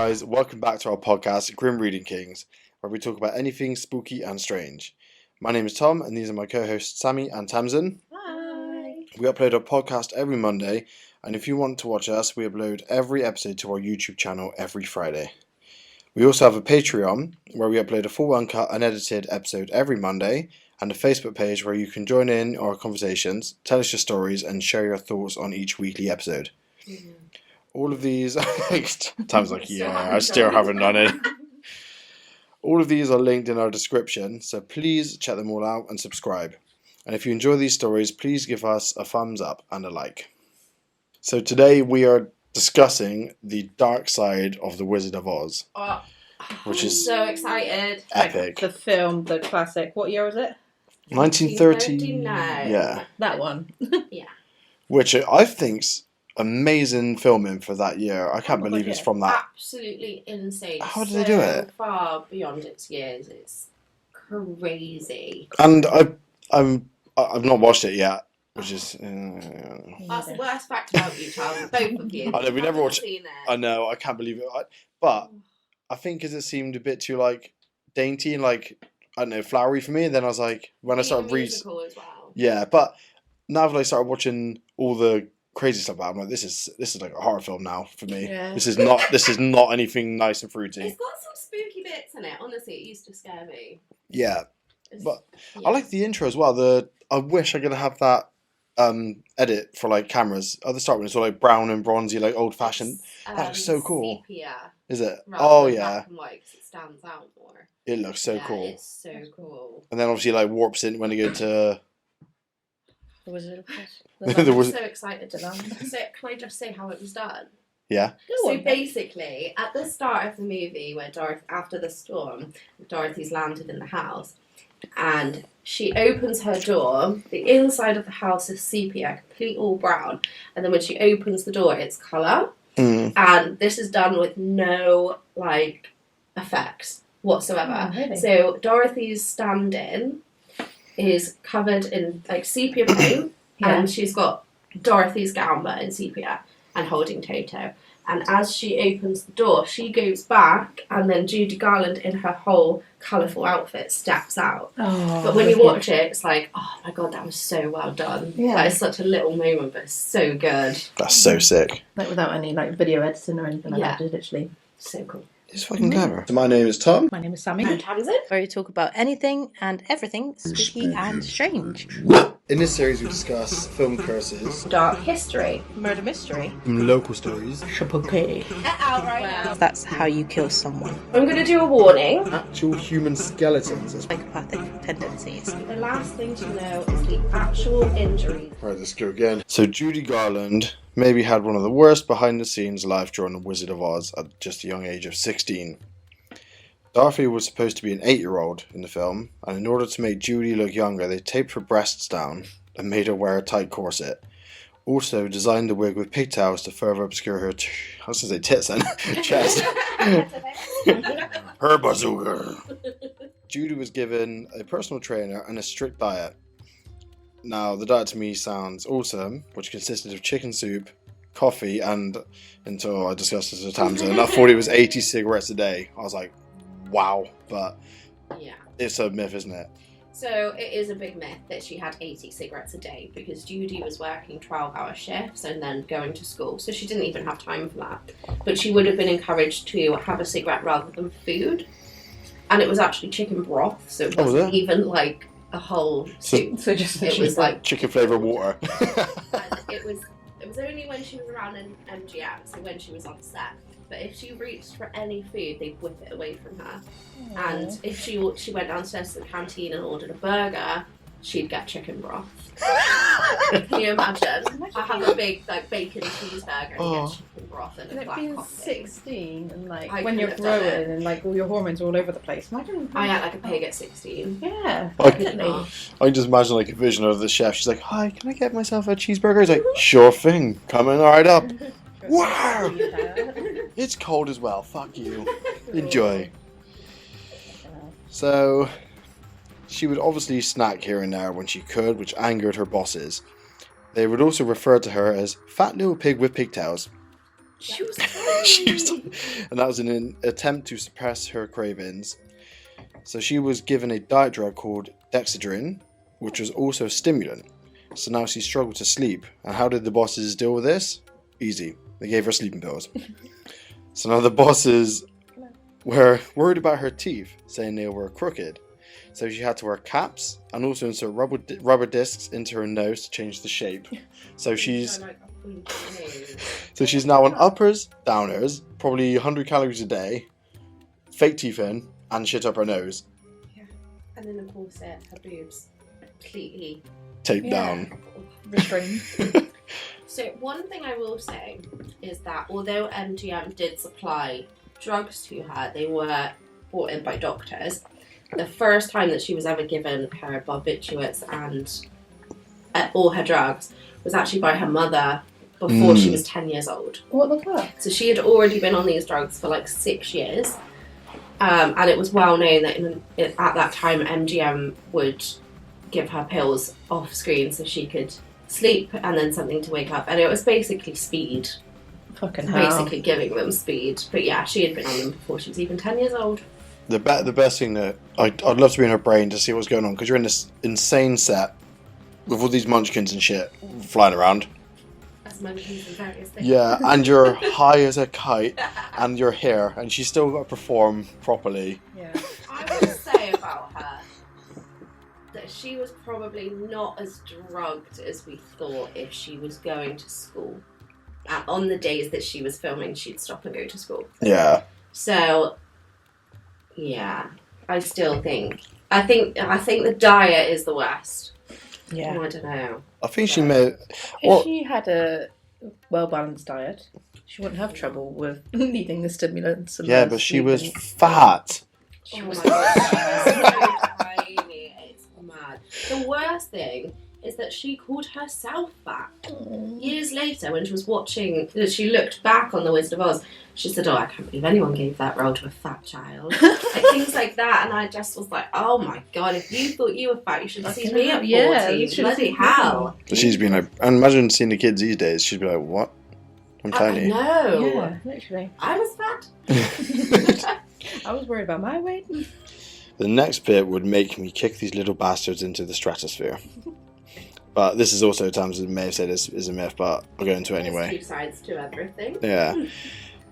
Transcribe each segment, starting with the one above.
guys, welcome back to our podcast, Grim Reading Kings, where we talk about anything spooky and strange. My name is Tom, and these are my co-hosts Sammy and Tamsin. Hi. We upload our podcast every Monday, and if you want to watch us, we upload every episode to our YouTube channel every Friday. We also have a Patreon, where we upload a full uncut, unedited episode every Monday, and a Facebook page where you can join in our conversations, tell us your stories, and share your thoughts on each weekly episode. Mm-hmm. All of these, Tom's like, yeah, I still haven't done it. All of these are linked in our description, so please check them all out and subscribe. And if you enjoy these stories, please give us a thumbs up and a like. So today we are discussing the dark side of the Wizard of Oz. Which is so excited. Epic. The film, the classic. What year was it? 1939. Yeah. That one. Yeah. Which I think's amazing filming for that year. I can't believe it's from that. Absolutely insane. How did they do it? Far beyond its years. It's crazy. And I've not watched it yet, which is That's the worst fact about you, Charles. Both of you. I know we never watched seen it. I know, I can't believe it. But I think because it seemed a bit too dainty and I don't know, flowery for me. And then I was like, when I started reading, as well. Yeah, but now that I started watching all the crazy stuff about it, I'm like, this is like a horror film now for me. Yeah. This is not anything nice and fruity. It's got some spooky bits in it. Honestly, it used to scare me. Yeah, but I like the intro as well. I wish I could have that edit for cameras at the start when it's all brown and bronzy, old fashioned. That looks so cool. Sepia, is it? Oh yeah. Black and white, 'cause it stands out more. It looks so cool. It's so cool. And then obviously warps in when they go to The Wizard of Oz. I'm so excited to learn. So can I just say how it was done? Yeah. So basically, at the start of the movie, where after the storm, Dorothy's landed in the house, and she opens her door. The inside of the house is sepia, complete all brown, and then when she opens the door, it's colour. And this is done with no effects whatsoever. Oh, really? So Dorothy's stand-in is covered in sepia paint, and she's got Dorothy's gown but in sepia and holding Toto. And as she opens the door, she goes back, and then Judy Garland in her whole colourful outfit steps out. Oh, but when you watch it, it's like, oh my god, that was so well done. Yeah. It's such a little moment, but it's so good. That's so sick. Without any video editing or anything like that, just literally. So cool. It's fucking clever. So my name is Tom. My name is Sammy. And Tamsin. Where we talk about anything and everything spooky and strange. In this series, we discuss film curses, Dark history. Murder mystery. local stories, Chapoke. Out right now. That's how you kill someone. I'm going to do a warning. actual human skeletons. Psychopathic tendencies. The last thing to know is the actual injury. Right, let's go again. So Judy Garland maybe had one of the worst behind-the-scenes life during The Wizard of Oz at just a young age of 16. Dorothy was supposed to be an 8-year-old in the film, and in order to make Judy look younger, they taped her breasts down and made her wear a tight corset. Also, designed the wig with pigtails to further obscure her I was going to say tits then. chest. Her bazooka. Judy was given a personal trainer and a strict diet. Now, the diet to me sounds awesome, which consisted of chicken soup, coffee, and until I discussed this with Tamsin, I thought it was 80 cigarettes a day. I was like, wow, but Yeah. it's a myth, isn't it? So it is a big myth that she had 80 cigarettes a day because Judy was working 12-hour shifts and then going to school. So she didn't even have time for that. But she would have been encouraged to have a cigarette rather than food. And it was actually chicken broth, so it wasn't even a whole soup. So just it was chicken flavour water. and it was only when she was around in MGM, so when she was on set. But if she reached for any food, they'd whip it away from her. Aww. And if she went downstairs to the canteen and ordered a burger, she'd get chicken broth. Can you imagine? I have a big bacon cheeseburger and get chicken broth and a black being coffee. 16 and when you're growing and all your hormones are all over the place. Imagine. I act like a pig at 16. Yeah. I can just imagine a vision of the chef. She's like, "Hi, can I get myself a cheeseburger?" He's like, "Sure thing, coming right up." Wow! It's cold as well. Fuck you. Enjoy. So, she would obviously snack here and there when she could, which angered her bosses. They would also refer to her as fat little pig with pigtails. She was fat. And that was in an attempt to suppress her cravings. So she was given a diet drug called Dexedrine, which was also a stimulant. So now she struggled to sleep. And how did the bosses deal with this? Easy. They gave her sleeping pills. So now the bosses were worried about her teeth, saying they were crooked. So she had to wear caps and also insert rubber discs into her nose to change the shape. So she's now on uppers, downers, probably 100 calories a day, fake teeth in, and shit up her nose. Yeah. And then of course her boobs completely taped down. Restrained. So one thing I will say is that although MGM did supply drugs to her, they were brought in by doctors. The first time that she was ever given her barbiturates and all her drugs was actually by her mother before she was 10 years old. What the fuck? So she had already been on these drugs for like 6 years. And it was well known that at that time MGM would give her pills off screen so she could sleep and then something to wake up. And it was basically speed. Fucking hell. Basically giving them speed. But yeah, she had been on them before she was even 10 years old. The best thing that I'd love to be in her brain to see what's going on, because you're in this insane set with all these munchkins and shit flying around. As monkeys and various things. Yeah, and you're high as a kite, and you're here, and she's still got to perform properly. Yeah. I would say about her that she was probably not as drugged as we thought if she was going to school. On the days that she was filming, she'd stop and go to school. Yeah. So, yeah, I still think. I think the diet is the worst. Yeah. I don't know. I think she may. If she had a well-balanced diet, she wouldn't have trouble with needing the stimulants. And Yeah, but she was fat. Oh my god, she's so tiny. It's mad. The worst thing is that she called herself fat. Years later, when she was watching, she looked back on The Wizard of Oz, she said, I can't believe anyone gave that role to a fat child. Like, things like that, and I just was like, oh my god, if you thought you were fat, you should have seen me at 14. Bloody hell. But she's been like, and imagine seeing the kids these days, she'd be like, what? I'm tiny. No. Yeah, literally. I was fat. I was worried about my weight. The next bit would make me kick these little bastards into the stratosphere. But this is also times that may have said is a myth, but I'll go into it anyway. There's two sides to everything. Yeah.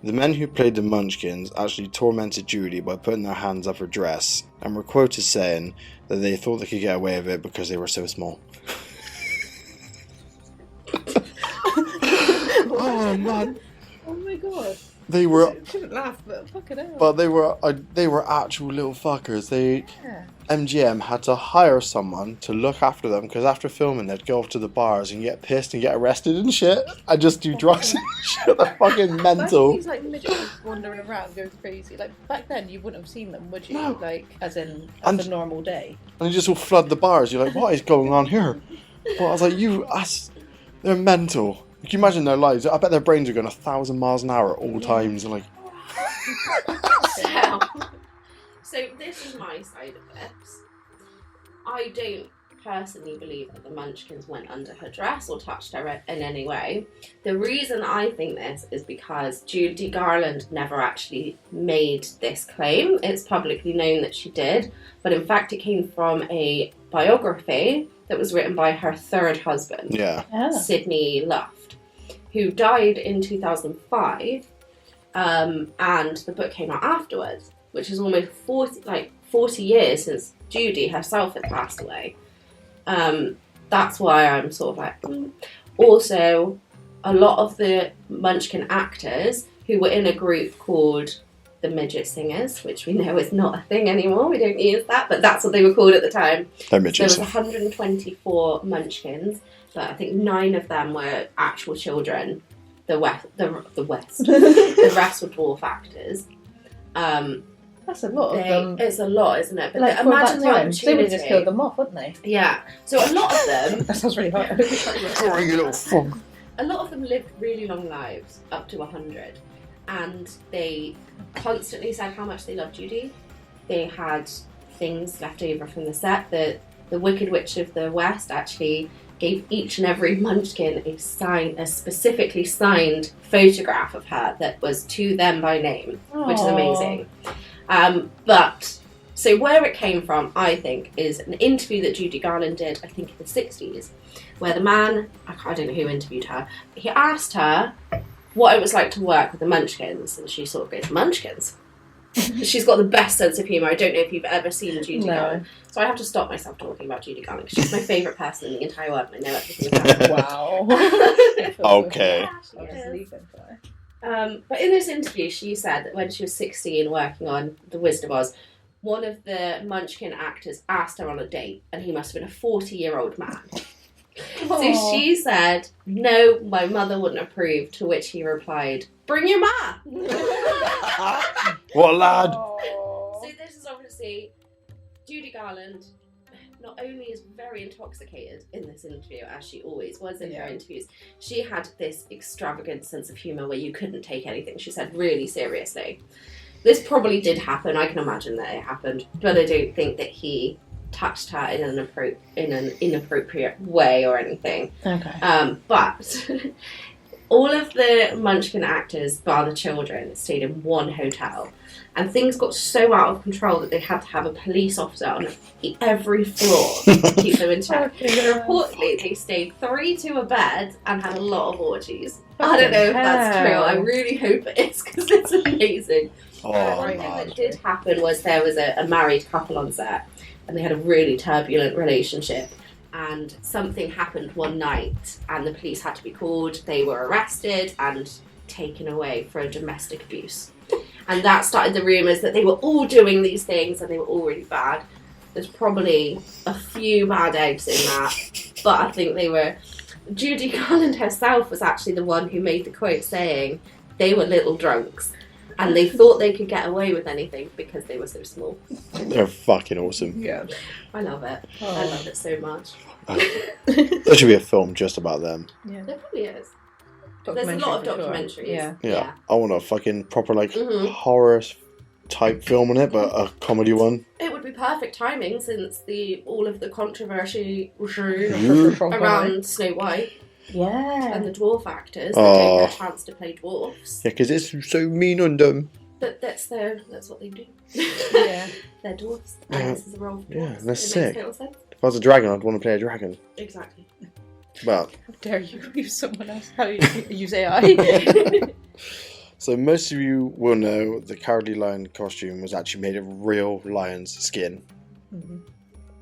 The men who played the Munchkins actually tormented Judy by putting their hands up her dress, and were quoted saying that they thought they could get away with it because they were so small. Oh man! Oh my god! They were. I shouldn't laugh, but fucking hell. But they were actual little fuckers. MGM had to hire someone to look after them, because after filming they'd go off to the bars and get pissed and get arrested and shit and just do drugs and shit. They're fucking mental. These like midgets wandering around going crazy. Like back then you wouldn't have seen them, would you? No. Like as a normal day. And they just all flood the bars. You're like, what is going on here? But I was like, they're mental. Can you imagine their lives? I bet their brains are going 1,000 miles an hour at all times. And like, so this is my side of this. I don't personally believe that the Munchkins went under her dress or touched her in any way. The reason I think this is because Judy Garland never actually made this claim. It's publicly known that she did, but in fact it came from a biography that was written by her third husband, Sidney Luft, who died in 2005, and the book came out afterwards, which is almost 40 years since Judy herself had passed away. That's why I'm sort of like... Also, a lot of the Munchkin actors who were in a group called the Midget Singers, which we know is not a thing anymore, we don't use that, but that's what they were called at the time. they're midgets. There was 124 Munchkins, but I think 9 of them were actual children. The rest were dwarf actors. That's a lot of them. It's a lot, isn't it? But like, imagine the time, opportunity. they would have just killed them off, wouldn't they? Yeah. So a lot of them... That sounds really hard. Oh, you little fuck. A lot of them lived really long lives, up to 100. And they constantly said how much they loved Judy. They had things left over from the set. The Wicked Witch of the West actually gave each and every Munchkin a specifically signed photograph of her that was to them by name, which is amazing. But so where it came from, I think, is an interview that Judy Garland did, I think in the 60s, where the man, I don't know who interviewed her, he asked her what it was like to work with the Munchkins, and she sort of goes, Munchkins? She's got the best sense of humour. I don't know if you've ever seen Judy Garland. So I have to stop myself talking about Judy Garland because she's my favourite person in the entire world and I know everything about her. Wow. Okay. But in this interview, she said that when she was 16 working on The Wizard of Oz, one of the Munchkin actors asked her on a date, and he must have been a 40-year-old man. So she said, no, my mother wouldn't approve, to which he replied, bring your ma! What a lad! So this is obviously Judy Garland. Not only is very intoxicated in this interview, as she always was in her interviews, she had this extravagant sense of humour where you couldn't take anything she said really seriously. This probably did happen, I can imagine that it happened, but I don't think that he touched her in an inappropriate way or anything. Okay. But all of the Munchkin actors, bar the children, stayed in one hotel. And things got so out of control that they had to have a police officer on every floor to keep them in check. Reportedly, they stayed 3 to a bed and had a lot of orgies. I don't know if that's true. I really hope it is because it's amazing. One thing that did happen was there was a married couple on set and they had a really turbulent relationship. And something happened one night and the police had to be called. They were arrested and taken away for domestic abuse. And that started the rumours that they were all doing these things and they were all really bad. There's probably a few bad eggs in that, but I think they were... Judy Garland herself was actually the one who made the quote saying they were little drunks and they thought they could get away with anything because they were so small. They're fucking awesome. Yeah. I love it. I love it so much. There should be a film just about them. Yeah. There probably is. There's a lot of documentaries. Yeah. I want a fucking proper horror type film on it, but a comedy one. It would be perfect timing since all of the controversy around Snow White and the dwarf actors that don't get a chance to play dwarfs. Yeah, because it's so mean on them. But that's what they do. Yeah. They're dwarfs. And this is a role for dwarfs. Yeah, that's it sick. Makes total sense. If I was a dragon, I'd want to play a dragon. Exactly. But How dare you use someone else? How you use AI? so most of you will know the Cowardly Lion costume was actually made of real lion's skin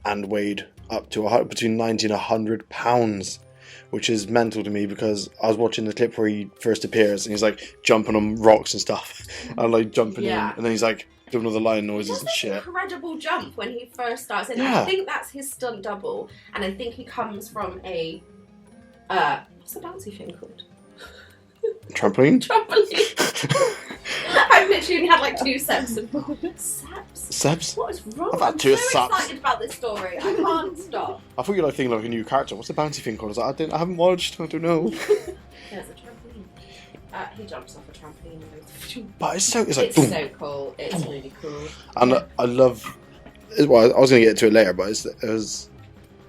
and weighed up to between 90 and 100 pounds, which is mental to me because I was watching the clip where he first appears and he's like jumping on rocks and stuff and like jumping in, and then he's like doing all the lion noises and shit. Incredible jump when he first starts in. Yeah. I think that's his stunt double, and I think he comes from a what's the bouncy thing called? Trampoline? Trampoline. I've literally only had like 2 steps of Sebs? What is wrong? I've had 2 I'm so saps. excited about this story. I can't stop. I thought you were like thinking like a new character. What's the bouncy thing called? I was like, I haven't watched. I don't know. There's a trampoline. He jumps off a trampoline and goes. But it's like It's boom. so cool. It's really cool. And I love. Well, I was going to get to it later, but it was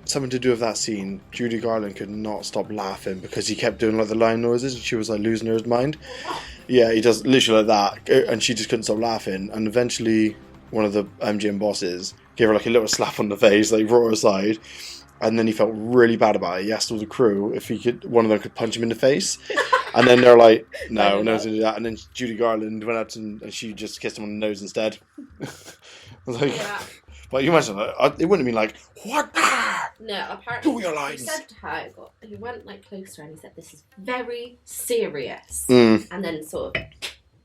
something to do with that scene. Judy Garland could not stop laughing because he kept doing like the lion noises, and she was like losing her mind. Yeah, he does literally like that, and she just couldn't stop laughing. And eventually, one of the MGM bosses gave her like a little slap on the face, like brought her aside, and then he felt really bad about it. He asked all the crew if one of them could punch him in the face, and then they're like, no one's gonna do that. And then Judy Garland went up to him, and she just kissed him on the nose instead. I was like. Yeah. But you imagine, it wouldn't have been like, what? No, apparently do your he lines. said to her, he went like close to her and he said, this is very serious. Mm. And then sort of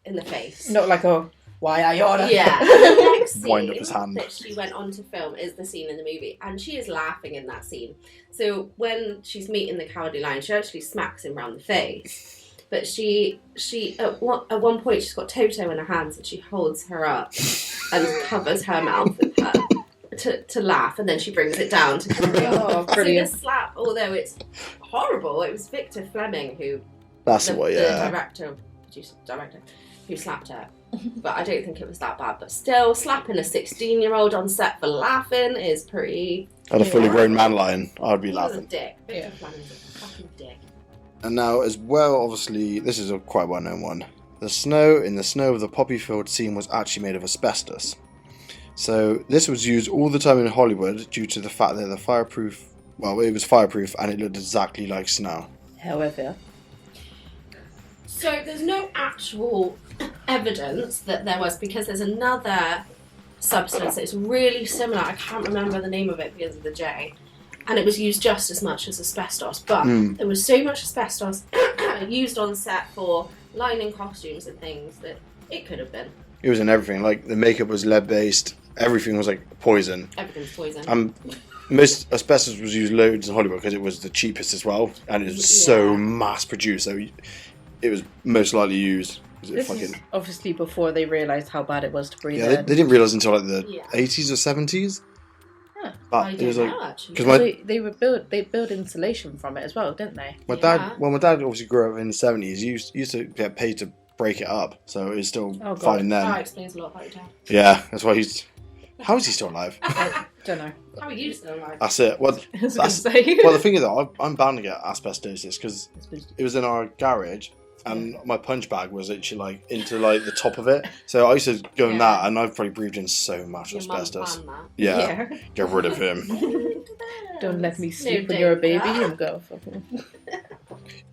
in the face. Not like a, why are you on it? Yeah. The next scene Wind up his hand. that she went on to film is the scene in the movie. And she is laughing in that scene. So when she's meeting the Cowardly Lion, she actually smacks him round the face. But she at one point, she's got Toto in her hands and she holds her up and covers her mouth with her. To laugh, and then she brings it down to carry on. Oh, brilliant. So the slap, although it's horrible, it was Victor Fleming who That's the what, yeah. director who slapped her. but I don't think it was that bad. But still, slapping a 16-year-old on set for laughing is pretty... Had a fully grown man line, I'd be He was a laughing. dick. Victor Fleming's a fucking dick. And now, as well, obviously, this is a quite well-known one. The snow in the snow of the poppy field scene was actually made of asbestos. So this was used all the time in Hollywood due to the fact that it was fireproof and it looked exactly like snow. However, So there's no actual evidence that there was, because there's another substance that's really similar. I can't remember the name of it because of the J. And it was used just as much as asbestos. But there was so much asbestos used on set for lining costumes and things that it could have been. It was in everything. Like, the makeup was lead-based. Everything was, like, poison. Everything's poison. Most asbestos was used loads in Hollywood because it was the cheapest as well. And it was so mass-produced. So it was most likely used. this is obviously before they realised how bad it was to breathe Yeah, in. they didn't realise until, like, the 80s or 70s. Huh. But I it was don't like... know, actually. Because They build insulation from it as well, didn't they? my dad obviously grew up in the 70s. He used to get paid to break it up. So it was still fine then. That explains a lot about your dad. Yeah, that's why he's... How is he still alive? I don't know. How are you still alive? That's it. Well, I was gonna say. well, the thing is, though, I'm bound to get asbestosis because it was in our garage, and my punch bag was actually like into like the top of it. So I used to go in that, and I've probably breathed in so much Your asbestos. mum banned Yeah, get rid of him. that. Don't let me sleep No when you're a danger. baby and go.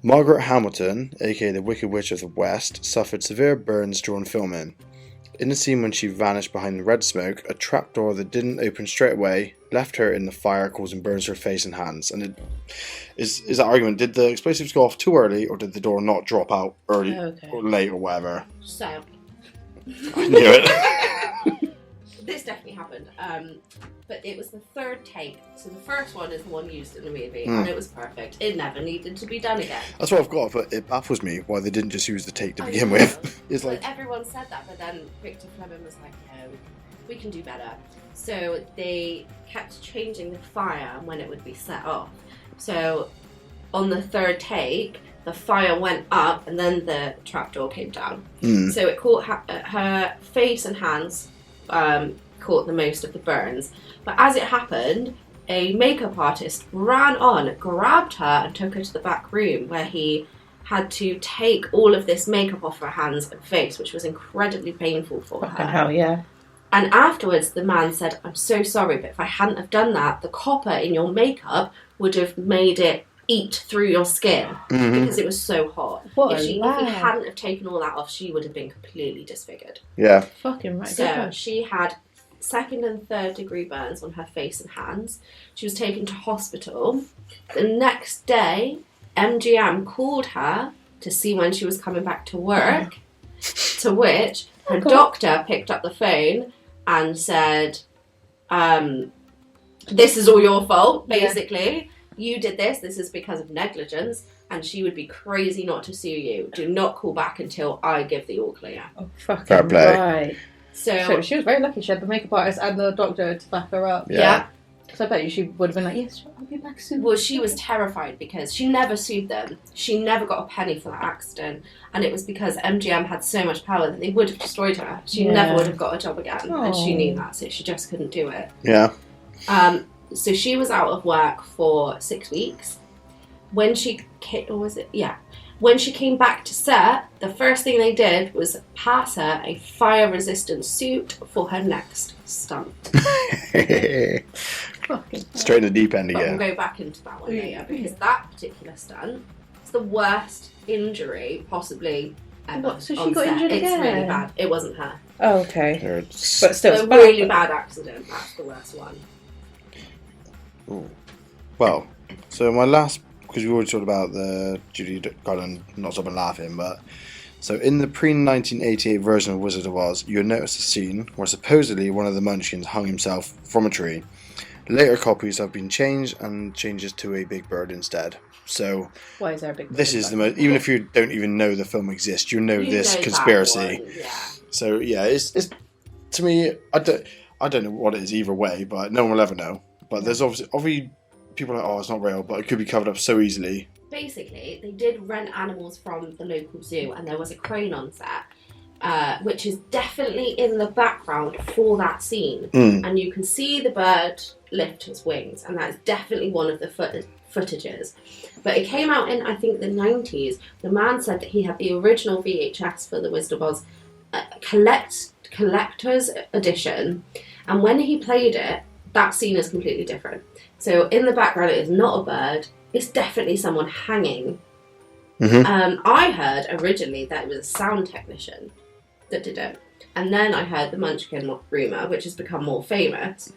Margaret Hamilton, aka the Wicked Witch of the West, suffered severe burns during filming. In the scene when she vanished behind the red smoke, a trapdoor that didn't open straight away left her in the fire, causing burns to her face and hands. And it is that argument, did the explosives go off too early, or did the door not drop out early or late or whatever? So, I knew it. this definitely happened. But it was the third take. So the first one is the one used in the movie, and it was perfect. It never needed to be done again. That's what I've got, but it baffles me why they didn't just use the take to begin with. It's like... everyone said that, but then Victor Fleming was like, no, we can do better. So they kept changing the fire when it would be set off. So on the third take, the fire went up and then the trapdoor came down. So it caught her face and hands caught the most of the burns. But as it happened, a makeup artist ran on, grabbed her and took her to the back room where he had to take all of this makeup off her hands and face, which was incredibly painful for her. Fucking hell, yeah. And afterwards, the man said, I'm so sorry, but if I hadn't have done that, the copper in your makeup would have made it eat through your skin because it was so hot. If he hadn't have taken all that off, she would have been completely disfigured. Yeah. Fucking right. So she had second and third degree burns on her face and hands. She was taken to hospital. The next day, MGM called her to see when she was coming back to work, to which her doctor picked up the phone and said, this is all your fault, basically. You did this is because of negligence, and she would be crazy not to sue you. Do not call back until I give the all clear. Oh, fucking Fair play. right. So she was very lucky she had the makeup artist and the doctor to back her up. yeah. So I bet you she would have been like, yes, I'll be back soon. Well, she was terrified because she never sued them. She never got a penny for that accident. And it was because MGM had so much power that they would have destroyed her. She never would have got a job again. And she knew that, so she just couldn't do it. Yeah. So she was out of work for 6 weeks. When she when she came back to set, the first thing they did was pass her a fire-resistant suit for her next stunt. Straight in the deep end But again. we'll go back into that one later, because that particular stunt is the worst injury possibly ever. What, so she on got set. injured It's again? really bad. It wasn't her. Oh, okay. But But still, It's it's a bad. really bad accident. That's the worst one. well, so my last, because we already talked about the Judy Garland not stopping laughing, but so in the pre-1988 version of Wizard of Oz, you'll notice a scene where supposedly one of the Munchkins hung himself from a tree. Later copies have been changed and changes to a big bird instead. So Why is there a big this is the most, even if you don't even know the film exists, you know this know that conspiracy. one, yeah. So yeah, it's to me, I don't know what it is either way, but no one will ever know. But there's obviously people are like, oh, it's not real, but it could be covered up so easily. Basically, they did rent animals from the local zoo, and there was a crane on set. which is definitely in the background for that scene. And you can see the bird lift his wings, and that's definitely one of the footages. But it came out in, I think, the 90s. The man said that he had the original VHS for The Wizard of Oz collector's edition, and when he played it, that scene is completely different. So in the background, it is not a bird. It's definitely someone hanging. I heard originally that it was a sound technician that did it, and then I heard the Munchkin rumour, which has become more famous.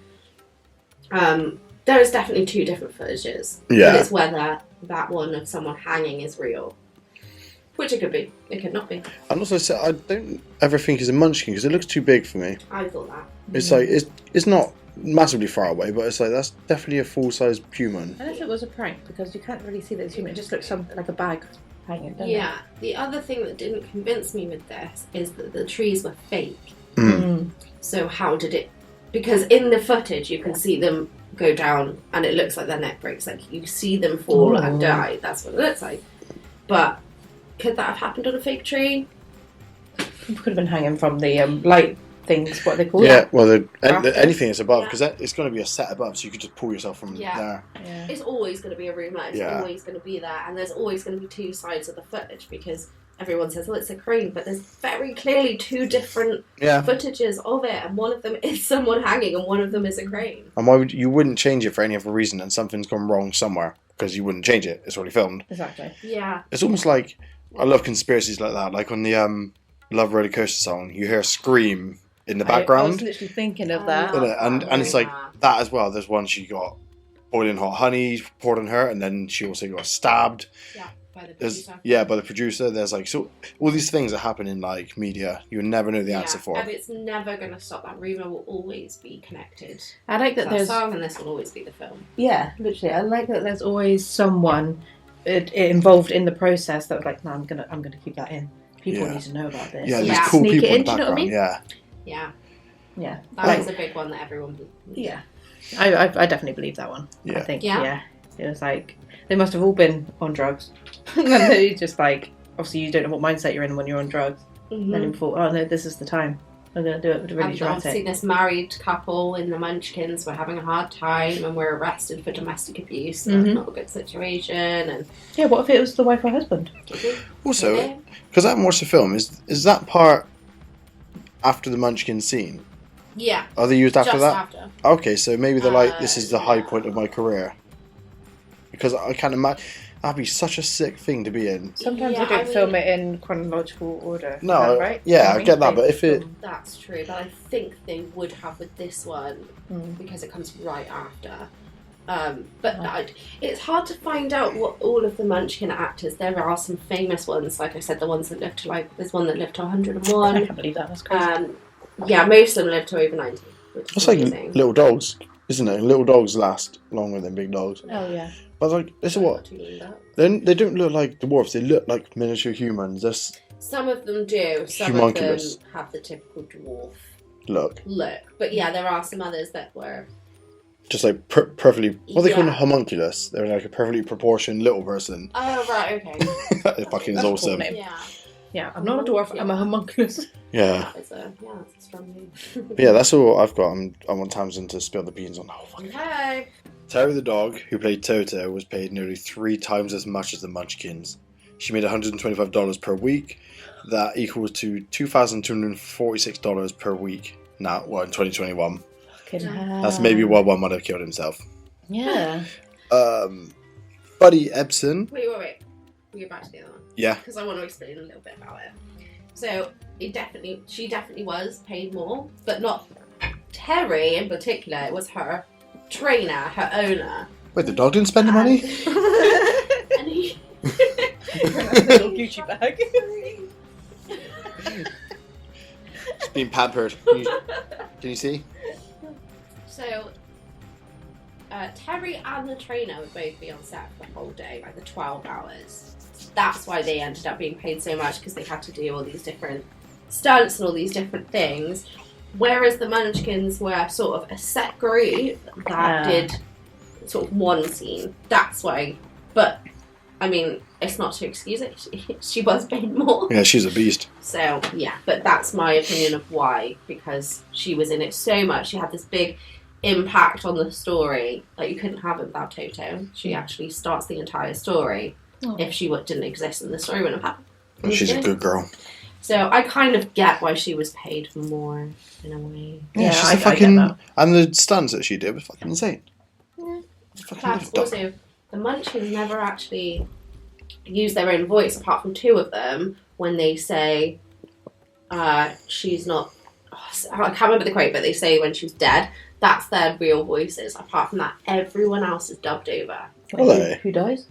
There is definitely two different footages. Yeah. But it's whether that one of someone hanging is real. Which it could be. It could not be. And also, I don't ever think it's a Munchkin because it looks too big for me. I thought that. It's like, it's not massively far away, but it's like, that's definitely a full-size human. I don't know if it was a prank, because you can't really see that it's human. It just looks like a bag hanging, doesn't it? Yeah. The other thing that didn't convince me with this is that the trees were fake. So how did it... Because in the footage, you can see them go down and it looks like their neck breaks. Like, you see them fall and die. That's what it looks like. But could that have happened on a fake tree? It could have been hanging from the light things, what they call Yeah, it. well, anything that's above, because it's going to be a set above, so you could just pull yourself from there. Yeah. It's always going to be a rumour. It's always going to be there. And there's always going to be two sides of the footage, because everyone says, well, it's a crane, but there's very clearly two different footages of it, and one of them is someone hanging and one of them is a crane. And why would you wouldn't change it for any other reason, and something's gone wrong somewhere, because you wouldn't change it. It's already filmed. Exactly. Yeah. It's almost like, I love conspiracies like that. Like on the Love Roller Coaster song, you hear a scream in the background. I was literally thinking of that. And it's like that as well. There's one she got boiling hot honey poured on her, and then she also got stabbed. Yeah, by the producer. By the producer. There's like, so all these things that happen in like media, you never know the answer for. And it's never going to stop. That rumour will always be connected. I like that there's song, and this will always be the film. Yeah, literally. I like that there's always someone involved in the process that was like, no, I'm gonna keep that in. People need to know about this. Yeah, there's cool Sneak people it in the do you know what I background. mean? Yeah. That Like, was a big one that everyone... Yeah. I definitely believe that one. Yeah. I think, Yeah. It was like, they must have all been on drugs. And they just like, obviously you don't know what mindset you're in when you're on drugs. Mm-hmm. And then thought, oh no, this is the time. I'm going to do it really and obviously dramatic. this married couple in the Munchkins were having a hard time and were arrested for domestic abuse. So that's not a good situation. And yeah, what if it was the wife or husband? Also, because I haven't watched the film, is that part after the Munchkin scene? Yeah. Are they used after just that? after. Okay, so maybe they're like, this is the high point of my career. Because I can't imagine, that'd be such a sick thing to be in. Sometimes they don't film it in chronological order. No, is that right? yeah, I get that, but if it... That's true, but I think they would have with this one, because it comes right after. It's hard to find out what all of the Munchkin actors, there are some famous ones, like I said, the ones that lived to there's one that lived to 101. I can't believe that, that's crazy. Yeah, most of them lived to over 90. It's like little dogs, isn't it? Little dogs last longer than big dogs. Oh, yeah. But like, this is what? They don't look like dwarfs, they look like miniature humans. Some of them do. Some Homunculus. of them have the typical dwarf look. But yeah, there are some others that were... Just like perfectly... What they call a homunculus? They're like a perfectly proportioned little person. Oh, right, okay. It fucking is awesome. Yeah, I'm not a dwarf, I'm a homunculus. Yeah. That's a strong name. But yeah, that's all I've got. I want Tamsin to spill the beans on the whole fucking... Okay. Terry the dog, who played Toto, was paid nearly 3 times as much as the Munchkins. She made $125 per week. That equals to $2,246 per week now, in 2021. That's maybe why one might have killed himself. Yeah. Buddy Ebsen. Wait. We'll get back to the other one. Yeah. Because I want to explain a little bit about it. So, she definitely was paid more, but not Terry in particular. It was her trainer, her owner. Wait, the dog didn't spend the money? And he... little Gucci bag. It's being pampered. Can you see? So, Terry and the trainer would both be on set for the whole day, like the 12 hours. That's why they ended up being paid so much, because they had to do all these different stunts and all these different things. Whereas the Munchkins were sort of a set group that did sort of one scene. That's why. But I mean, it's not to excuse it. She was paid more. Yeah, she's a beast. So, yeah, but that's my opinion of why. Because she was in it so much. She had this big impact on the story. Like, you couldn't have it without Toto. She actually starts the entire story. Oh. If she didn't exist, then the story wouldn't have happened. She's a good girl. So I kind of get why she was paid more, in a way. Yeah, she's I fucking... get that. And the stunts that she did was fucking insane. Yeah. Fucking Plus, dumb. also, the Munchkins never actually use their own voice, apart from two of them, when they say she's not... I can't remember the quote, but they say when she's dead. That's their real voices. Apart from that, everyone else is dubbed over. Wait, Who dies?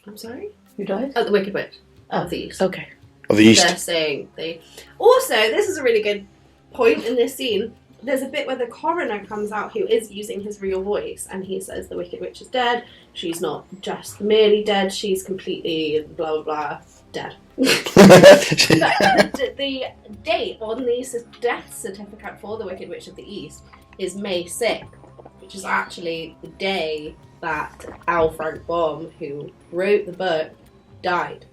I'm sorry? Who dies? Oh, the Wicked Witch. Oh, Of the East. okay. Of the East. They're saying they... Also, this is a really good point in this scene. There's a bit where the coroner comes out who is using his real voice, and he says the Wicked Witch is dead. She's not just merely dead, she's completely blah blah blah dead. But the date on the death certificate for the Wicked Witch of the East is May 6th, which is actually the day that L. Frank Baum, who wrote the book, died.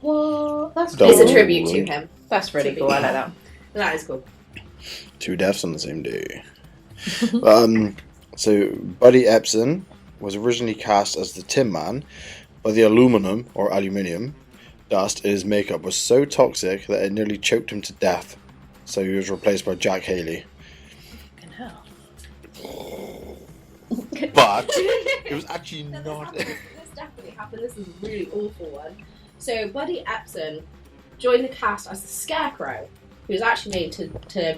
Well, that's Double. It's a cool. tribute to him. That's really cool. I like that. That is cool. 2 deaths on the same day. So Buddy Epson was originally cast as the Tin Man, but the aluminium dust in his makeup was so toxic that it nearly choked him to death. So he was replaced by Jack Haley. Fucking hell. But it was actually No, not. this definitely happened. This is a really awful one. So Buddy Epson joined the cast as the Scarecrow. He was actually made to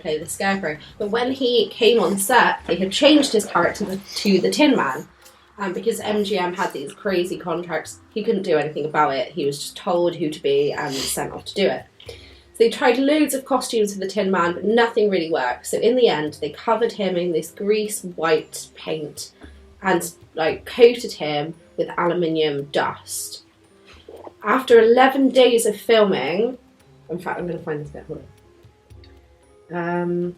play the Scarecrow. But when he came on set, they had changed his character to the Tin Man. And because MGM had these crazy contracts, he couldn't do anything about it. He was just told who to be and sent off to do it. So they tried loads of costumes for the Tin Man, but nothing really worked. So in the end, they covered him in this grease white paint and coated him with aluminium dust. After 11 days of filming, in fact, I'm going to find this bit. Hold on.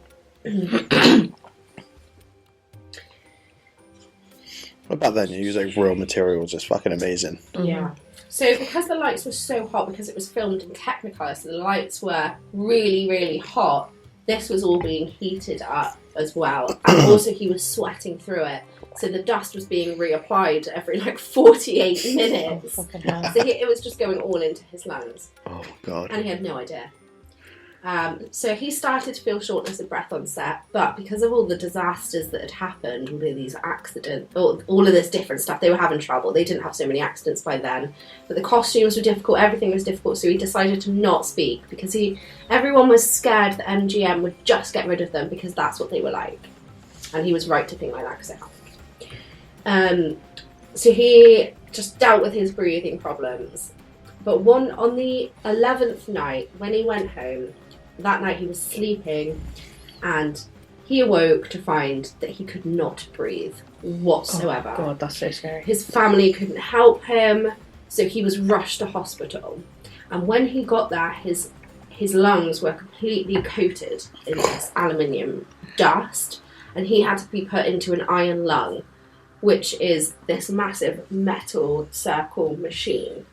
Back then, you use real materials. It's fucking amazing. Yeah. So because the lights were so hot, because it was filmed in Technicolor, so the lights were really, really hot, this was all being heated up as well. And also he was sweating through it. So the dust was being reapplied every 48 minutes. Oh, fucking hell. So it was just going all into his lungs. Oh god. And he had no idea. So he started to feel shortness of breath on set, but because of all the disasters that had happened, all of these accidents, all of this different stuff, they were having trouble. They didn't have so many accidents by then. But the costumes were difficult, everything was difficult, so he decided to not speak because everyone was scared that MGM would just get rid of them because that's what they were like. And he was right to think like that because it happened. So he just dealt with his breathing problems. But on the 11th night, when he went home, that night he was sleeping and he awoke to find that he could not breathe whatsoever. Oh, God, that's so scary. His family couldn't help him, so he was rushed to hospital. And when he got there, his lungs were completely coated in this aluminium dust, and he had to be put into an iron lung, which is this massive metal circle machine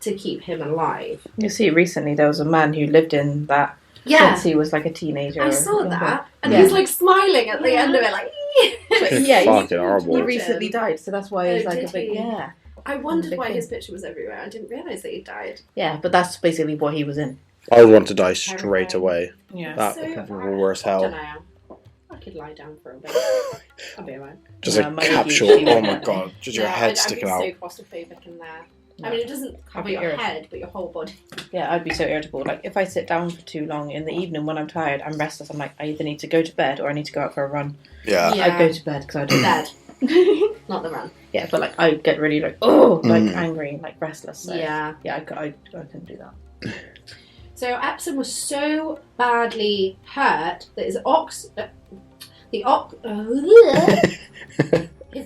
to keep him alive. You see, recently there was a man who lived in that since he was a teenager. I saw that, and Yeah. he's smiling at the end of it, But yeah, Fucking horrible. he recently died, so that's why he's Oh, a did big he? yeah. I wondered Big why thing. his picture was everywhere. I didn't realise that he died. Yeah, but that's basically what he was in. I would want to die straight away. Yeah. That So, would be the worst I don't hell. know. I could lie down for a bit. I'll be alright. Just Yeah, a my capsule. huge- Oh my god. Just your head I'd sticking be out. so claustrophobic in there. I mean, it doesn't cover be your irritable. head, but your whole body. Yeah, I'd be so irritable. Like, if I sit down for too long in the evening when I'm tired, I'm restless, I'm like, I either need to go to bed or I need to go out for a run. Yeah. Yeah. I'd go to bed because I don't Bed, not the run. Yeah, but I get really angry, restless. So, Yeah. Yeah, I couldn't do that. So Epson was so badly hurt that his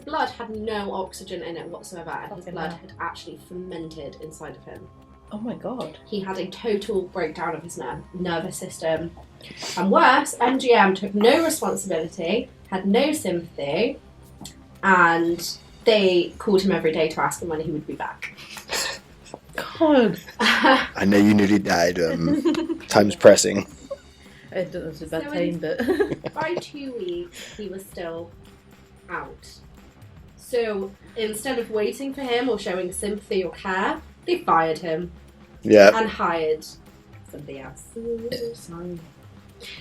blood had no oxygen in it whatsoever, and his Fucking blood hell. had actually fermented inside of him. Oh my god. He had a total breakdown of his nervous system. And worse, MGM took no responsibility, had no sympathy, and they called him every day to ask him when he would be back. God. I know you nearly died. Time's pressing. It was a bad So time, but... By 2 weeks, he was still out. So instead of waiting for him or showing sympathy or care, they fired him Yeah. and hired somebody else. Sorry.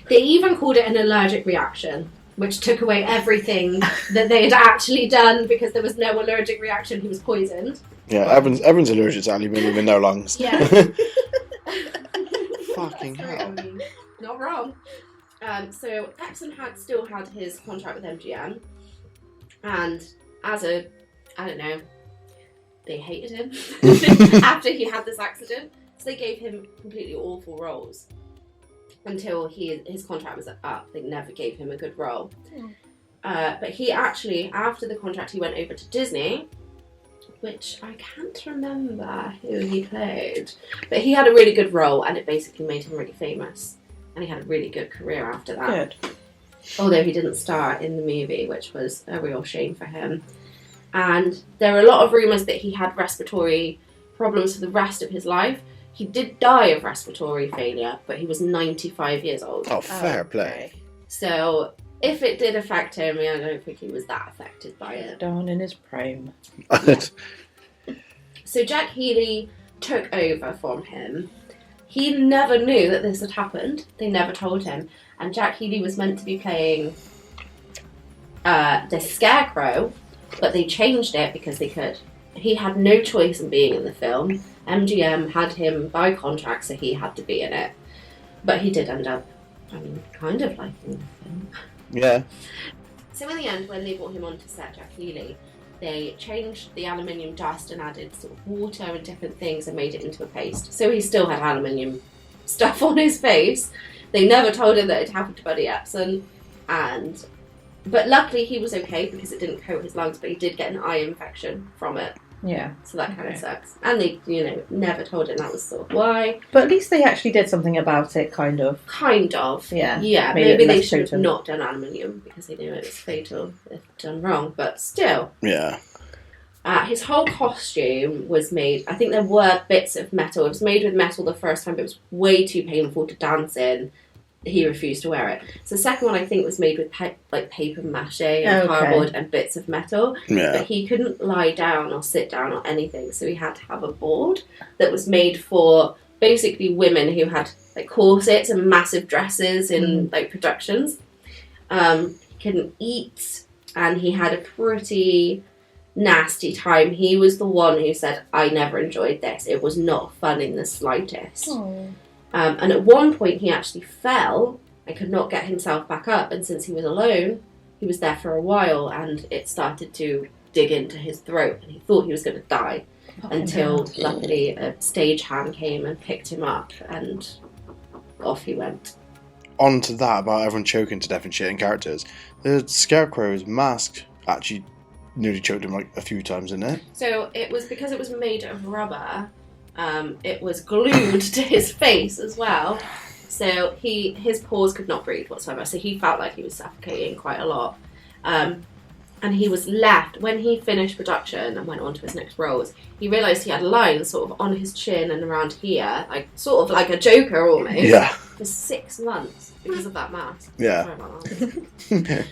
They even called it an allergic reaction, which took away everything that they had actually done because there was no allergic reaction. He was poisoned. Yeah, everyone's allergic to aluminium in their lungs. Yeah. Fucking That's hell. very- Not wrong. So Epsom still had his contract with MGM, and I don't know, they hated him after he had this accident, so they gave him completely awful roles until his contract was up. They never gave him a good role. But he actually, after the contract, he went over to Disney, which I can't remember who he played, but he had a really good role, and it basically made him really famous. And he had a really good career after that. Good. Although he didn't star in the movie, which was a real shame for him. And there are a lot of rumours that he had respiratory problems for the rest of his life. He did die of respiratory failure, but he was 95 years old. Oh, fair play. So if it did affect him, I don't think he was that affected by it. Down in his prime. So Jack Healy took over from him. He never knew that this had happened. They never told him. And Jack Healy was meant to be playing the Scarecrow, but they changed it because they could. He had no choice in being in the film. MGM had him by contract, so he had to be in it. But he did end up, kind of liking the film. Yeah. So in the end, when they brought him onto set, Jack Healy, they changed the aluminium dust and added sort of water and different things and made it into a paste. So he still had aluminium stuff on his face. They never told him that it happened to Buddy Epsom, but luckily he was okay because it didn't coat his lungs, but he did get an eye infection from it. Yeah. So that kind of sucks. And they, never told him that was sort of why. But at least they actually did something about it, kind of. Kind of. Yeah. Yeah, Made it maybe they less should have potent. not done aluminium because they knew it was fatal if done wrong, but still. Yeah. His whole costume was made, I think there were bits of metal. It was made with metal the first time, but it was way too painful to dance in. He refused to wear it. So the second one, I think, was made with paper mache and cardboard and bits of metal. Yeah. But he couldn't lie down or sit down or anything, so he had to have a board that was made for basically women who had corsets and massive dresses in productions. He couldn't eat, and he had a pretty nasty time. He was the one who said, "I never enjoyed this. It was not fun in the slightest." And at one point he actually fell and could not get himself back up, and since he was alone, he was there for a while, and it started to dig into his throat, and he thought he was going to die until luckily a stagehand came and picked him up, and off he went. On to that about everyone choking to death and shit in characters. The Scarecrow's mask actually nearly choked him a few times, didn't it? So it was because it was made of rubber. It was glued to his face as well, so his pores could not breathe whatsoever. So he felt like he was suffocating quite a lot. And he was left when he finished production and went on to his next roles. He realised he had lines sort of on his chin and around here, sort of like a Joker almost. Yeah. For 6 months because of that mask. Yeah. Sorry about that.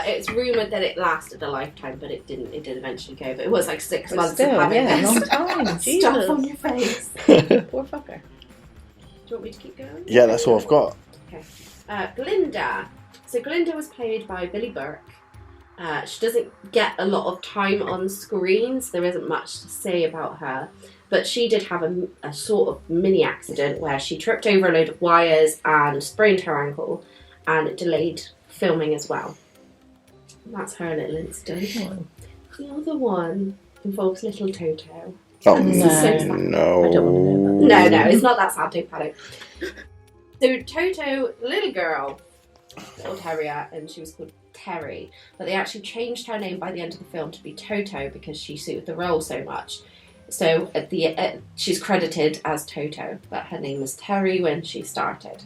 It's rumoured that it lasted a lifetime, but it didn't. It did eventually go. But it was 6 months Still, of having yeah, this long time. stuff on Jesus. your face. Poor fucker. Do you want me to keep going? Yeah, that's all I've got. Okay. Glinda. So Glinda was played by Billy Burke. She doesn't get a lot of time on screen, so there isn't much to say about her. But she did have a sort of mini accident where she tripped over a load of wires and sprained her ankle, and it delayed filming as well. That's her little incident. The other one involves little Toto. Oh, This is so sad. no. I don't want to know No, it's not that sad, don't panic. So Toto, little girl, little terrier, and she was called Terry, but they actually changed her name by the end of the film to be Toto because she suited the role so much. So at the she's credited as Toto, but her name was Terry when she started.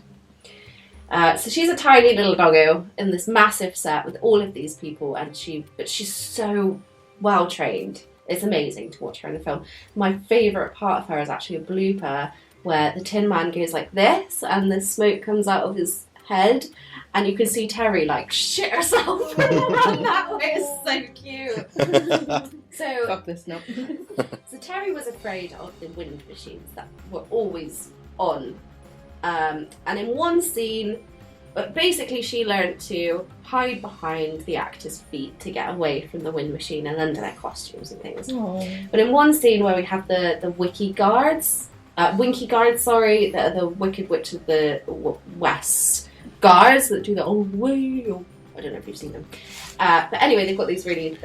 So she's a tiny little doggo in this massive set with all of these people, but she's so well trained. It's amazing to watch her in the film. My favourite part of her is actually a blooper where the Tin Man goes like this and the smoke comes out of his head and you can see Terry like shit herself around that way. It's so cute. So, Fuck this, no. so Terry was afraid of the wind machines that were always on. And in one scene, but basically she learned to hide behind the actors' feet to get away from the wind machine and under their costumes and things. Aww. But in one scene where we have the Winky Guards, the Wicked Witch of the West guards that do the old way. I don't know if you've seen them. But anyway, they've got these really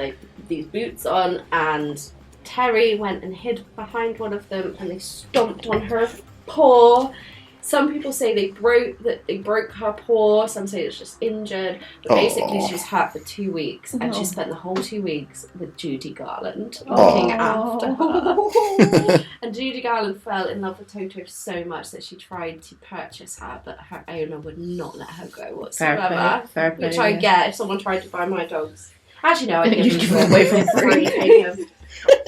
these boots on, and Terry went and hid behind one of them, and they stomped on her paw. Some people say they broke her paw. Some say it's just injured. But basically, she was hurt for 2 weeks, and she spent the whole 2 weeks with Judy Garland looking after her. And Judy Garland fell in love with Toto so much that she tried to purchase her, but her owner would not let her go whatsoever. Fair play, Which I get if someone tried to buy my dogs. Actually, no, I You give give them them away for free.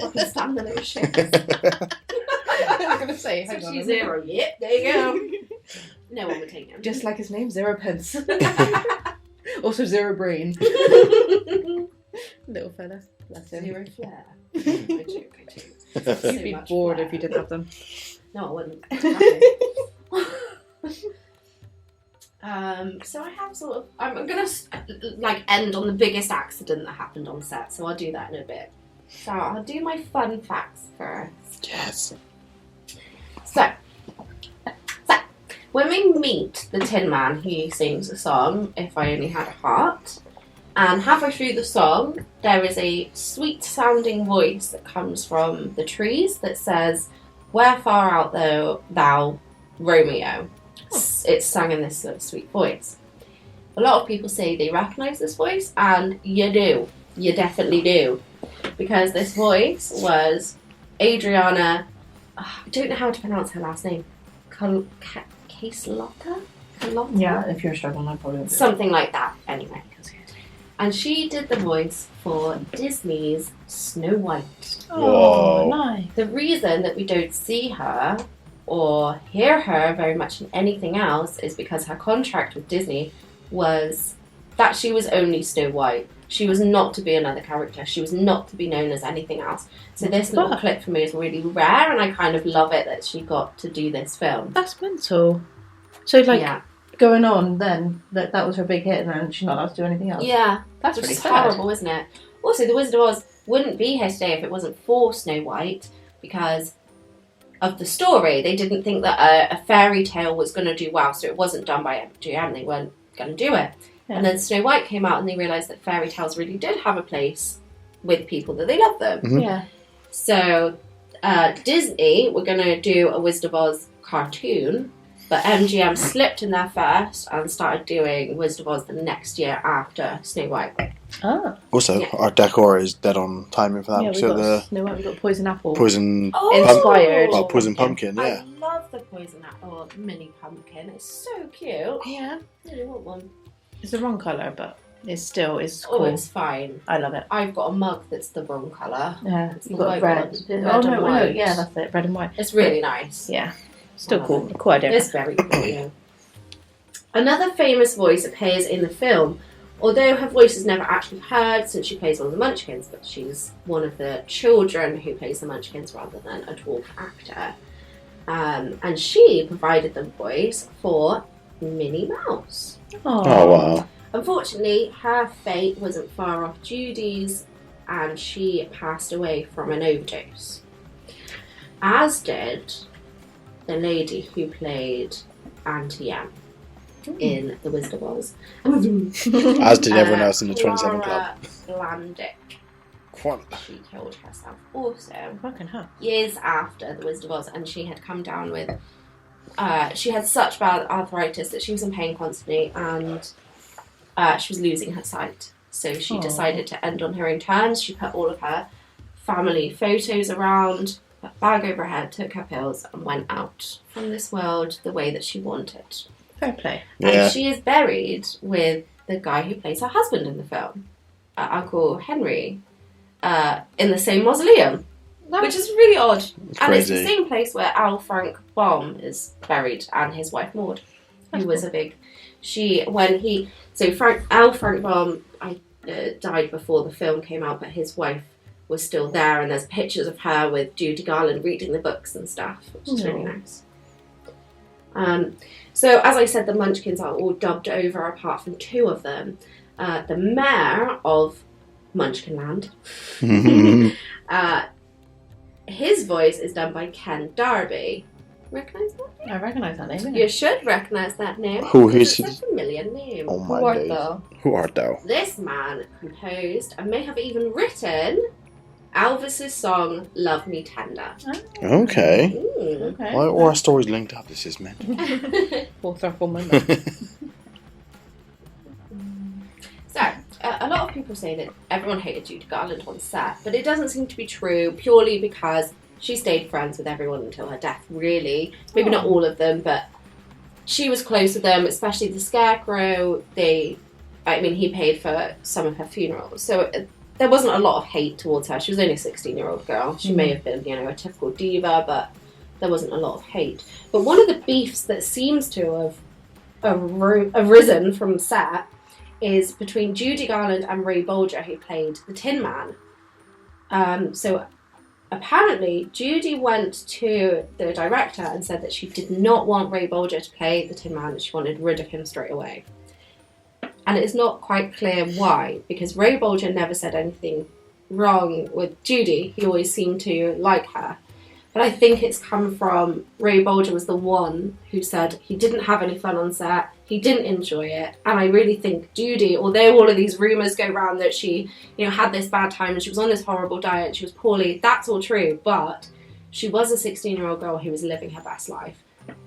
Fucking stand the little shit. I was gonna say, hang on. 0. Yep, there you go. No one would take him. Just like his name, 0 pence. Also 0 brain. Little fella. Bless him. 0 flair. I joke. So You'd be much bored flair. if you didn't have them. No, I wouldn't. So I have sort of. I'm gonna end on the biggest accident that happened on set. So I'll do that in a bit. So I'll do my fun facts first. Yes. So when we meet the Tin Man, he sings a song, If I Only Had a Heart. And halfway through the song, there is a sweet-sounding voice that comes from the trees that says, Where far art thou, Romeo? It's sung in this sort of sweet voice. A lot of people say they recognise this voice, and you do. You definitely do. Because this voice was Adriana, I don't know how to pronounce her last name, Caselotta? Yeah, if you're struggling, I probably would. Something like that, anyway. And she did the voice for Disney's Snow White. Oh, Whoa. nice. The reason that we don't see her or hear her very much in anything else is because her contract with Disney was that she was only Snow White. She was not to be another character. She was not to be known as anything else. So this little clip for me is really rare, and I kind of love it that she got to do this film. That's mental. So, Yeah. going on then, that was her big hit, and then she's not allowed to do anything else. Yeah. That's Which really is sad. horrible, isn't it? Also, The Wizard of Oz wouldn't be here today if it wasn't for Snow White because of the story. They didn't think that a fairy tale was going to do well, so it wasn't done by MGM. They weren't going to do it. Yeah. And then Snow White came out and they realised that fairy tales really did have a place with people, that they love them. Mhm. Yeah. So Disney were going to do a Wizard of Oz cartoon, but MGM slipped in there first and started doing Wizard of Oz the next year after Snow White. Ah. Also, our decor is dead on timing for that. Yeah, we So got the Snow White, we got Poison Apple. poison, Inspired. well, poison pumpkin, I yeah. love the poison apple mini pumpkin. It's so cute. Yeah. I really want one. It's the wrong colour, but it's cool. Oh, it's fine. I love it. I've got a mug that's the wrong colour. Yeah, It's you've the got white red. one. Oh, Red no, and white. yeah, that's it. Red and white. It's really nice. Yeah. Still I cool. love it. Cool idea. It's very cool, yeah. Another famous voice appears in the film, although her voice is never actually heard since she plays one of the Munchkins, but she's one of the children who plays the Munchkins rather than a dwarf actor. And she provided the voice for Minnie Mouse. Oh, wow. Unfortunately, her fate wasn't far off Judy's, and she passed away from an overdose. As did the lady who played Auntie Em in The Wizard of Oz. As did everyone else in the 27 Club. Blandick. She killed herself also Fucking hell. years after The Wizard of Oz, and she had come down with she had such bad arthritis that she was in pain constantly, and she was losing her sight. So she decided to end on her own terms. She put all of her family photos around, put a bag over her head, took her pills, and went out from this world the way that she wanted. Fair play. Yeah. And she is buried with the guy who plays her husband in the film, Uncle Henry. in the same mausoleum, which is really odd. And it's the Crazy. same place where Al Frank Baum is buried, and his wife Maud, who was a big. Al Frank Baum died before the film came out, but his wife was still there, and there's pictures of her with Judy Garland reading the books and stuff, which is really nice. So as I said, the Munchkins are all dubbed over apart from 2 of them. The mayor of Munchkinland, his voice is done by Ken Darby. Recognise that name? I recognise that name. You should recognise that name. Who because is it's a familiar name. Oh my Who art days. thou? Who art thou? This man composed and may have even written Elvis's song "Love Me Tender." Okay. Okay. Why are all our stories linked up? This is meant. Full circle moment. So, a lot of people say that everyone hated Judy Garland on set, but it doesn't seem to be true purely because she stayed friends with everyone until her death, really. Maybe not all of them, but she was close with them, especially the Scarecrow. He paid for some of her funerals. So there wasn't a lot of hate towards her. She was only a 16-year-old girl. She may have been, a typical diva, but there wasn't a lot of hate. But one of the beefs that seems to have arisen from set is between Judy Garland and Ray Bolger, who played the Tin Man. So apparently, Judy went to the director and said that she did not want Ray Bolger to play the Tin Man, and she wanted rid of him straight away. And it's not quite clear why, because Ray Bolger never said anything wrong with Judy. He always seemed to like her. But I think it's come from Ray Bolger was the one who said he didn't have any fun on set, he didn't enjoy it, and I really think Judy, although all of these rumours go around that she, had this bad time and she was on this horrible diet and she was poorly, that's all true, but she was a 16-year-old girl who was living her best life.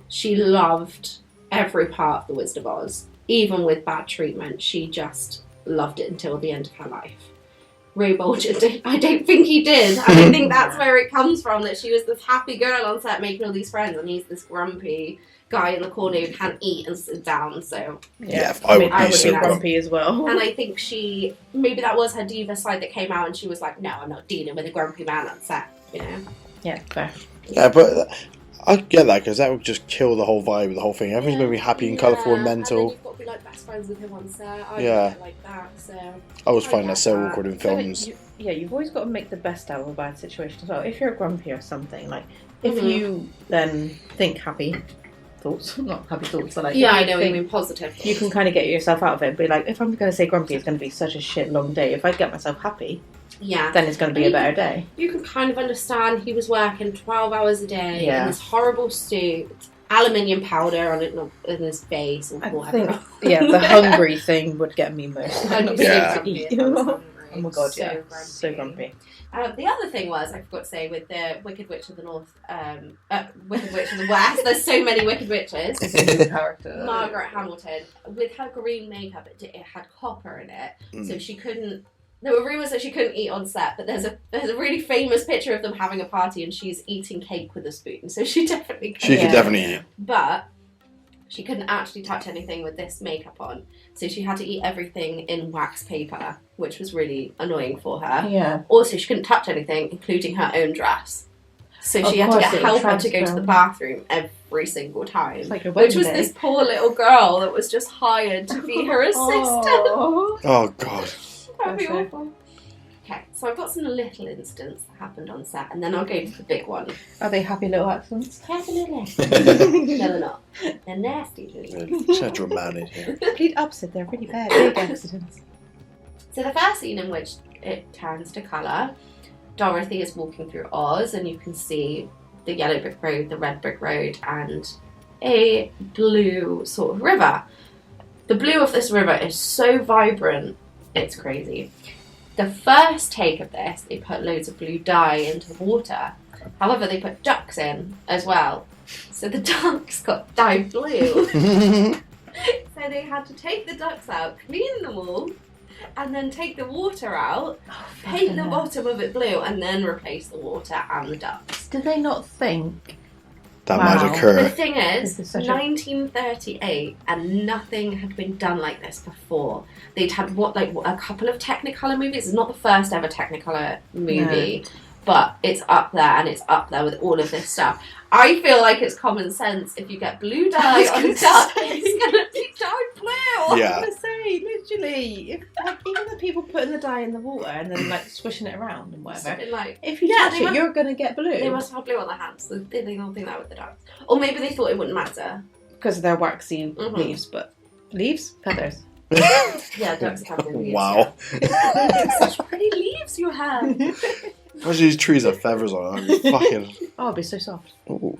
She loved every part of The Wizard of Oz, even with bad treatment. She just loved it until the end of her life. Ray Bolger, I don't think he did. And I think that's where it comes from, that she was this happy girl on set making all these friends, and he's this grumpy guy in the corner who can't eat and sit down. So Yeah, I would I be would so be grumpy as well. and I think maybe that was her diva side that came out, and she was like, no, I'm not dealing with a grumpy man on set, Yeah, fair. Yeah, but I get that, because that would just kill the whole vibe of the whole thing. Everything's going to be happy and colourful and mental. And then you've got to be like best friends with him on set. I Yeah. don't get like that, so I always I find get that so that. awkward in So, films. you've always got to make the best out of a bad situation as well. If you're grumpy or something, like, if Mhm. you then think happy thoughts, not happy thoughts, but like... yeah, if I you know what you think- mean, positive. You can kind of get yourself out of it, but like, if I'm going to say grumpy, it's going to be such a shit long day. If I get myself happy, Yeah. then it's going to be a better day. You can kind of understand he was working 12 hours a day Yeah. in this horrible suit, aluminium powder on it, in his face, or I whatever. think, the hungry thing would get me most. I'd be Yeah. so grumpy if I was hungry. Oh my god, yeah. grumpy. So grumpy. The other thing was, I forgot to say, with the Wicked Witch of the North, Wicked Witch of the West, there's so many Wicked Witches. Character. Margaret Hamilton, with her green makeup, it had copper in it, so she couldn't. There were rumours that she couldn't eat on set, but there's a really famous picture of them having a party, and she's eating cake with a spoon, so she definitely could. She could definitely eat. But she couldn't actually touch anything with this makeup on, so she had to eat everything in wax paper, which was really annoying for her. Yeah. Also, she couldn't touch anything, including her own dress. So Of she had to course, get it would help to go to the transfer. bathroom every single time. It's like a Which wedding was day. this poor little girl that was just hired to be her assistant. Aw. Oh, God. That'd be Bless her. awful. Okay, so I've got some little incidents that happened on set, and then I'll go to the big one. Are they happy little accents? No, they're not. They're nasty. Really. Such a man in here. Complete opposite. They're really bad. Big accidents. So the first scene in which it turns to colour, Dorothy is walking through Oz, and you can see the yellow brick road, the red brick road, and a blue sort of river. The blue of this river is so vibrant, it's crazy. The first take of this, they put loads of blue dye into the water. However, they put ducks in as well. So the ducks got dyed blue. So they had to take the ducks out, clean them all, and then take the water out, paint the bottom of it blue, and then replace the water and the ducks. Did they not think That Wow. might The occur. thing is, This is such a- 1938, and nothing had been done like this before. They'd had a couple of Technicolor movies. It's not the first ever Technicolor movie, but it's up there, and it's up there with all of this stuff. I feel like it's common sense. If you get blue dye on duck, it's gonna be dyed blue. Yeah. I was gonna say, literally, if, like, even the people putting the dye in the water and then like swishing it around and whatever. Something like, If you Yeah, touch they it, must- you're gonna get blue. they must have blue on their hands. So they don't think that with the ducks, or maybe they thought it wouldn't matter. Because they're waxy Mhm. leaves, but feathers. Yeah, ducks have blue leaves. Wow. Yeah. Such pretty leaves you have. Most of these trees have feathers on them. Fucking. Oh, it'd be so soft. Ooh.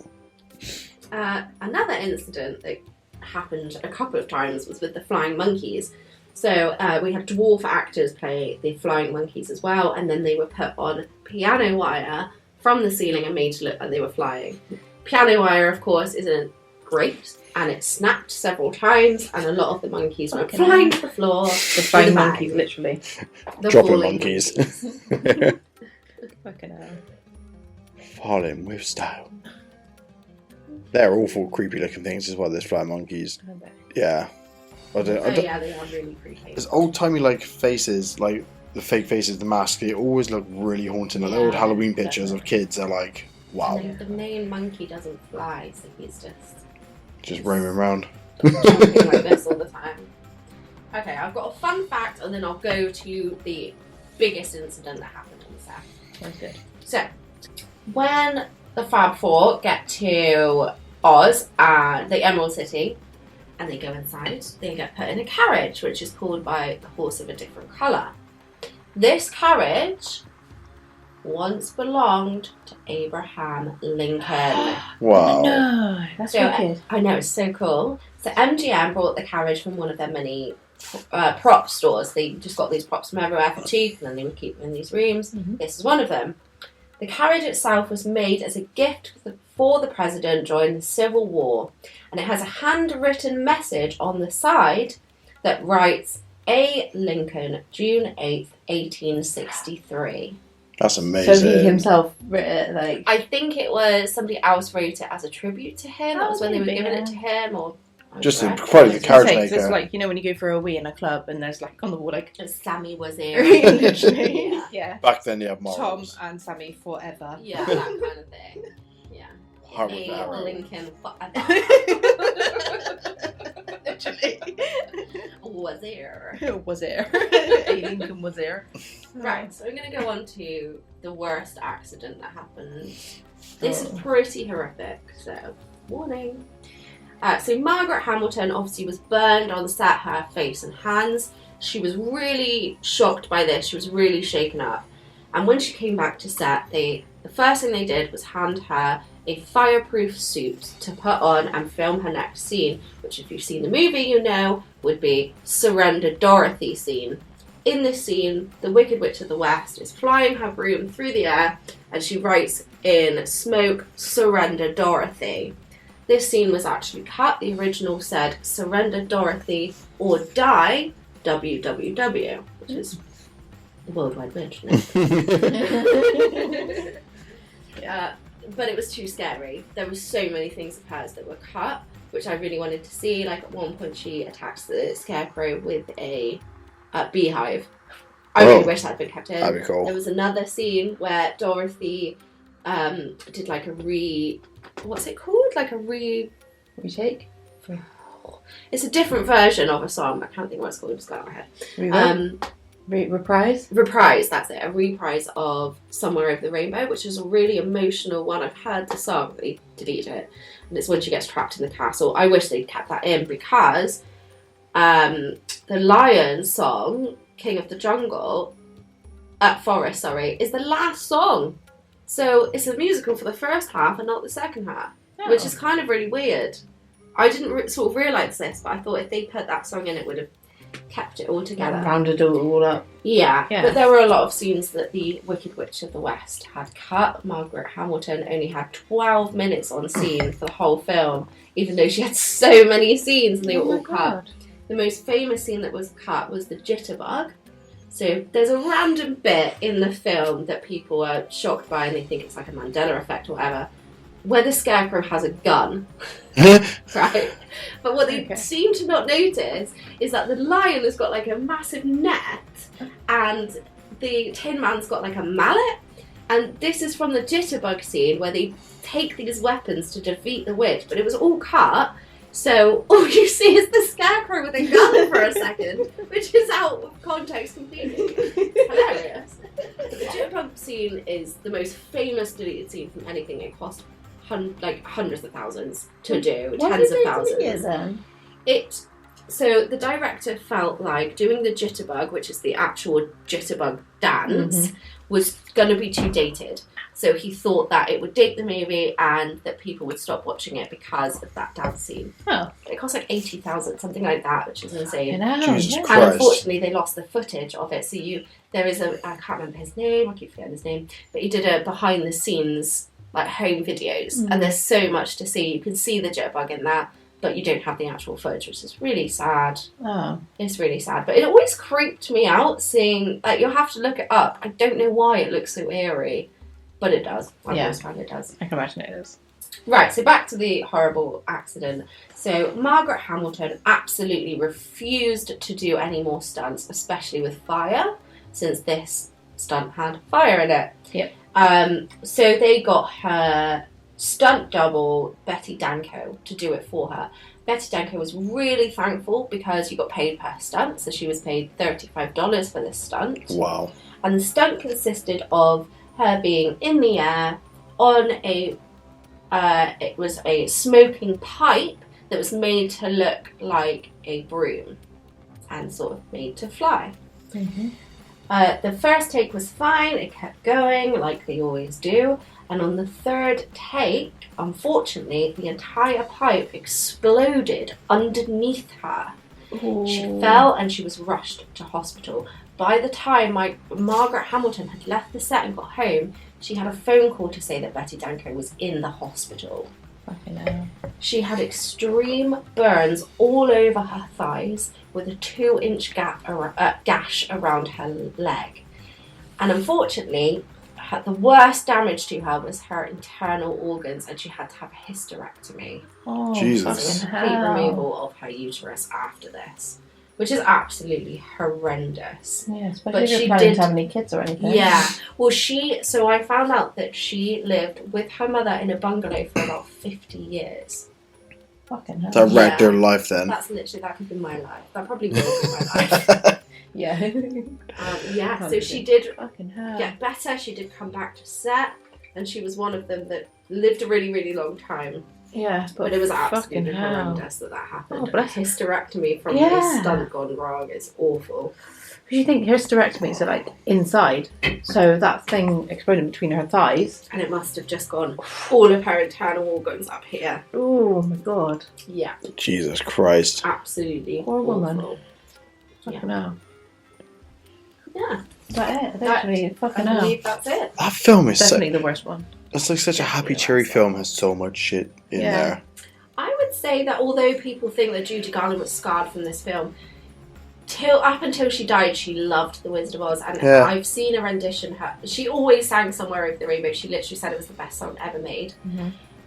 Another incident that happened a couple of times was with the flying monkeys. So we had dwarf actors play the flying monkeys as well, and then they were put on piano wire from the ceiling and made to look like they were flying. Piano wire, of course, isn't great, and it snapped several times, and a lot of the monkeys went Fucking flying hell. to the floor. The with flying a bang. monkeys, literally. The Dropping falling monkeys. Fucking hell. Falling with style. They're awful, creepy looking things as well, those flying monkeys. I bet. Yeah. I don't, Oh yeah, they are really creepy. There's old timey like faces, like the fake faces, the mask, they always look really haunting. Like the old Yeah, Halloween pictures of kids are like, wow, And then the main monkey doesn't fly, so he's just roaming around. jumping like this all the time. Okay, I've got a fun fact, and then I'll go to the biggest incident that happened on the set. Sounds good. So, when the Fab Four get to Oz, the Emerald City, and they go inside, they get put in a carriage, which is pulled by a horse of a different colour. This carriage once belonged to Abraham Lincoln. Wow. No, that's So, wicked. I know, it's so cool. So MGM brought the carriage from one of their many prop stores. They just got these props from everywhere for cheap, and then they would keep them in these rooms. Mhm. This is one of them. The carriage itself was made as a gift for the president during the Civil War, and it has a handwritten message on the side that writes, A. Lincoln, June 8th, 1863. That's amazing. So he himself wrote it, like. I think it was somebody else wrote it as a tribute to him. That Oh, was when they were maybe, giving yeah. it to him, or Just to whatever. quote the carriage It's maker. like, you know, when you go for a wee in a club and there's like on the wall, like. Sammy was there. Literally. Yeah. Yeah. Back then, you had Tom models. and Sammy forever. Yeah, that kind of thing. Yeah. Heart with A. arrow. Lincoln Literally. was there. Was there? A Lincoln was there. Right, so I'm going to go on to the worst accident that happened. This Oh. is pretty horrific, so warning. So Margaret Hamilton obviously was burned on set, her face and hands. She was really shocked by this. She was really shaken up. And when she came back to set, the first thing they did was hand her a fireproof suit to put on and film her next scene, which if you've seen the movie, you know, would be Surrender Dorothy scene. In this scene, the Wicked Witch of the West is flying her broom through the air, and she writes in smoke, Surrender Dorothy. This scene was actually cut. The original said, Surrender Dorothy or die, WWW, which is the World Wide Web, isn't it? But it was too scary. There were so many things of hers that were cut, which I really wanted to see. Like at one point, she attacks the scarecrow with a beehive. I really wish that had been kept in. That'd be cool. There was another scene where Dorothy did like what's it called? Like a Retake? It's a different version of a song. I can't think what it's called. It's got out of my head. Reverb? Reprise? Reprise, that's it. A reprise of Somewhere Over the Rainbow, which is a really emotional one. I've heard the song, but they deleted it. And it's when she gets trapped in the castle. I wish they'd kept that in because the Lion song, King of the Jungle, Forest, sorry, is the last song. So it's a musical for the first half and not the second half, which is kind of really weird. I didn't sort of realise this, but I thought if they put that song in, it would have kept it all together. Rounded it all up. Yeah, Yeah. but there were a lot of scenes that the Wicked Witch of the West had cut. Margaret Hamilton only had 12 minutes on scene for the whole film, even though she had so many scenes and they were all cut. The most famous scene that was cut was the jitterbug. So there's a random bit in the film that people are shocked by and they think it's like a Mandela effect or whatever. where the Scarecrow has a gun, right? But what they seem to not notice is that the lion has got like a massive net, and the Tin Man's got like a mallet. And this is from the Jitterbug scene where they take these weapons to defeat the witch, but it was all cut. So all you see is the Scarecrow with a gun for a second, which is out of context completely. It's hilarious. The Jitterbug scene is the most famous deleted scene from anything. It cost hundreds of thousands to do, tens of thousands. So the director felt like doing the Jitterbug, which is the actual Jitterbug dance, was going to be too dated. So he thought that it would date the movie and that people would stop watching it because of that dance scene. Oh. It cost like 80,000, something like that, which is insane. Jesus Christ. And unfortunately, they lost the footage of it. So there is I can't remember his name, I keep forgetting his name, but he did a behind the scenes, like home videos, and there's so much to see. You can see the Jitterbug in that, but you don't have the actual footage, which is really sad. Oh. It's really sad. But it always creeped me out seeing, like, you'll have to look it up. I don't know why it looks so eerie, but it does. I always find it does. I can imagine it is. Right, so back to the horrible accident. So Margaret Hamilton absolutely refused to do any more stunts, especially with fire, since this stunt had fire in it. Yep. So they got her stunt double, Betty Danko, to do it for her. Betty Danko was really thankful because you got paid per stunt, so she was paid $35 for this stunt. Wow. And the stunt consisted of her being in the air on it was a smoking pipe that was made to look like a broom and sort of made to fly. The first take was fine, it kept going like they always do, and on the third take, unfortunately, the entire pipe exploded underneath her. Ooh. She fell and she was rushed to hospital. By the time Margaret Hamilton had left the set and got home, she had a phone call to say that Betty Danko was in the hospital. Fucking hell. She had extreme burns all over her thighs with a 2-inch gash around her leg. And unfortunately, the worst damage to her was her internal organs, and she had to have a hysterectomy. Oh, Jesus. So complete removal of her uterus after this, which is absolutely horrendous. Yeah, especially if you're planning to have any kids or anything. Yeah. Well, so I found out that she lived with her mother in a bungalow for about 50 years. Fucking hell. That wrecked their life then. That's literally, that could be my life. That probably will be my life. Yeah. So she did fucking hell. get better. She did come back to set, and she was one of them that lived a really, really long time. Yeah, but it was absolutely horrendous that happened. Oh, bless her. Hysterectomy from a stunt gone wrong is awful. Because you think hysterectomies are like inside, so that thing exploded between her thighs, and it must have just gone all of her internal organs up here. Oh my god. Yeah. Jesus Christ. Absolutely. Poor woman. Fucking hell. Yeah. Is that it? Literally, fucking I hell. believe that's it. That film is definitely the worst one. It's like such a happy, cheery film. Has so much shit in there. I would say that although people think that Judy Garland was scarred from this film, up until she died, she loved The Wizard of Oz, and I've seen a rendition. She always sang "Somewhere Over the Rainbow." She literally said it was the best song ever made.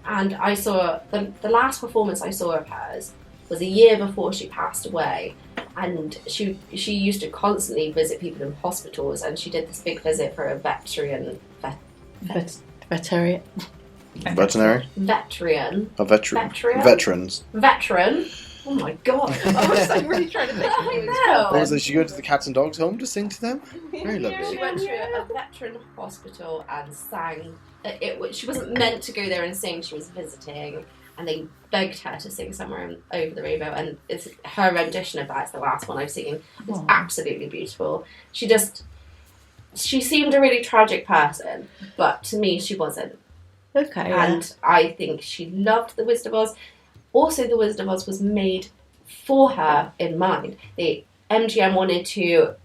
And I saw the last performance I saw of hers was a year before she passed away. And she used to constantly visit people in hospitals, and she did this big visit for a veterinary. Veterinary? Veterans. Veteran. Oh my god. I was like really trying to think of who What was it? She go to the cats and dogs home to sing to them? Very lovely. She went to a veteran hospital and sang. She wasn't meant to go there and sing, she was visiting. And they begged her to sing Somewhere Over the Rainbow, and it's her rendition of that is the last one I've seen. It's absolutely beautiful. She seemed a really tragic person, but to me she wasn't. Okay. And I think she loved The Wizard of Oz. Also, The Wizard of Oz was made for her in mind. MGM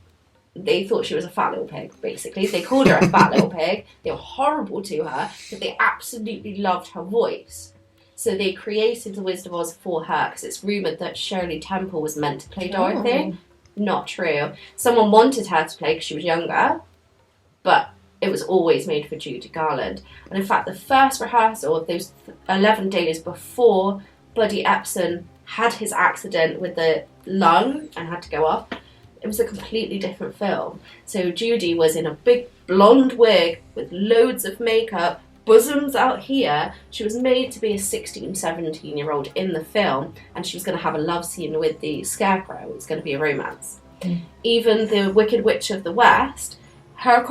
they thought she was a fat little pig, basically. They called her a fat little pig. They were horrible to her, but they absolutely loved her voice. So they created The Wizard of Oz for her, because it's rumoured that Shirley Temple was meant to play Dorothy. Not true. Someone wanted her to play because she was younger, but it was always made for Judy Garland. And in fact, the first rehearsal of those 11 days before Buddy Epson had his accident with the lung and had to go off, it was a completely different film. So Judy was in a big blonde wig with loads of makeup, bosoms out here. She was made to be a 16, 17-year-old in the film, and she was going to have a love scene with the Scarecrow. It was going to be a romance. Even the Wicked Witch of the West, her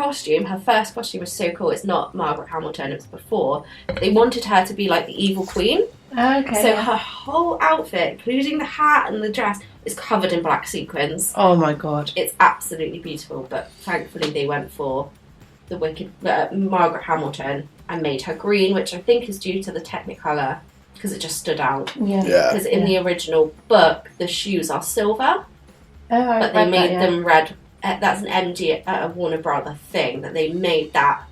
first costume was so cool. It's not Margaret Hamilton, it was before. They wanted her to be like the evil queen. Okay. So her whole outfit, including the hat and the dress, is covered in black sequins. Oh my god. It's absolutely beautiful, but thankfully they went for the Margaret Hamilton and made her green, which I think is due to the Technicolor, because it just stood out. Yeah. Because in the original book, the shoes are silver, but they made them red. That's an MG, a Warner Brother thing, that they made that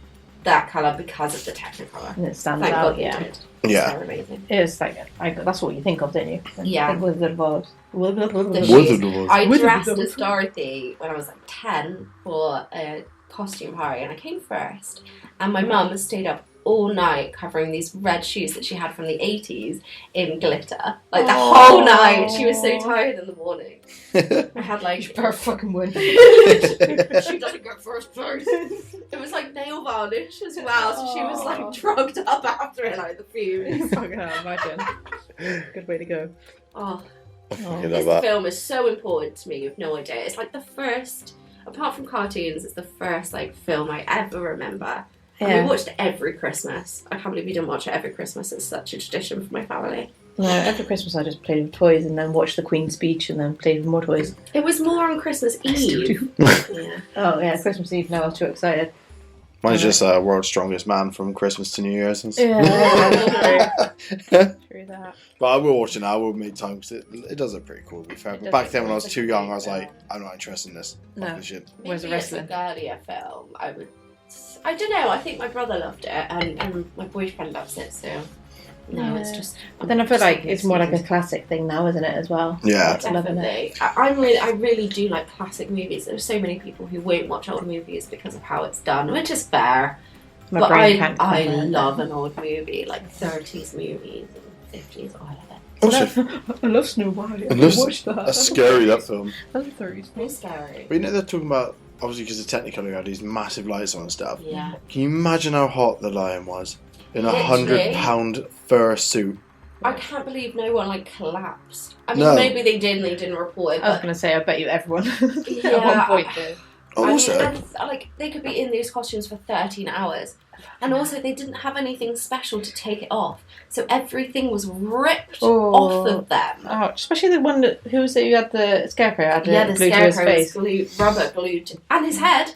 colour because of the Technicolor. And it stands Thank out, God they yeah. did. Yeah. They're amazing. It's like, that's what you think of, don't you? Yeah. Think with the vibes. The shoes. I dressed as Dorothy when I was like 10 for a costume party, and I came first. And my mum stayed up all night covering these red shoes that she had from the 80s in glitter. Like the whole night. She was so tired in the morning. I had like... You better fucking win. She doesn't get first place. It was like nail varnish as well, so she was like drugged up after it, like the fumes. Fucking hell, imagine. Good way to go. Oh, You know this that. film is so important to me, you've no idea. It's like the first, apart from cartoons, it's the first like film I ever remember. And we watched it every Christmas. I can't believe we didn't watch it every Christmas. It's such a tradition for my family. No, every Christmas I just played with toys and then watched the Queen's speech and then played with more toys. It was more on Christmas Eve. Yeah. Oh yeah, Christmas Eve. No, I was too excited. Mine's just World's Strongest Man from Christmas to New Year's and stuff. Yeah, true that. But I will watch it now. I will make time because it does look pretty cool, to be fair. But back then when I was too young, I was like, I'm not interested in this. No. Fucking shit. Where's the Maybe it's a wrestling? girlier film. I don't know. I think my brother loved it, and my boyfriend loves it. So no, it's just. But then I feel like it's more like a classic thing now, isn't it? As well. Yeah. Definitely. I really do like classic movies. There's so many people who won't watch old movies because of how it's done, which is fair. My But brain can't I comprehend love an old movie, like 30s movies and 50s. Oh, I love it. Also, I love Snow White. I love that's scary, that film. I love 30s. It's scary. But you know, they're talking about, obviously because the Technicolor had these massive lights on and stuff. Yeah. Can you imagine how hot the lion was? In a Literally. 100-pound fur suit. I can't believe no one like collapsed. I mean, No. maybe they did and they didn't report it. I was But going to say, I bet you everyone at Yeah. one point did. Also, and, like they could be in these costumes for 13 hours, and also they didn't have anything special to take it off, so everything was ripped off of them. Oh, especially the one that, who was it who had the scarecrow? Had Yeah, the glued to his scarecrow was face. glued, rubber glued, and his head,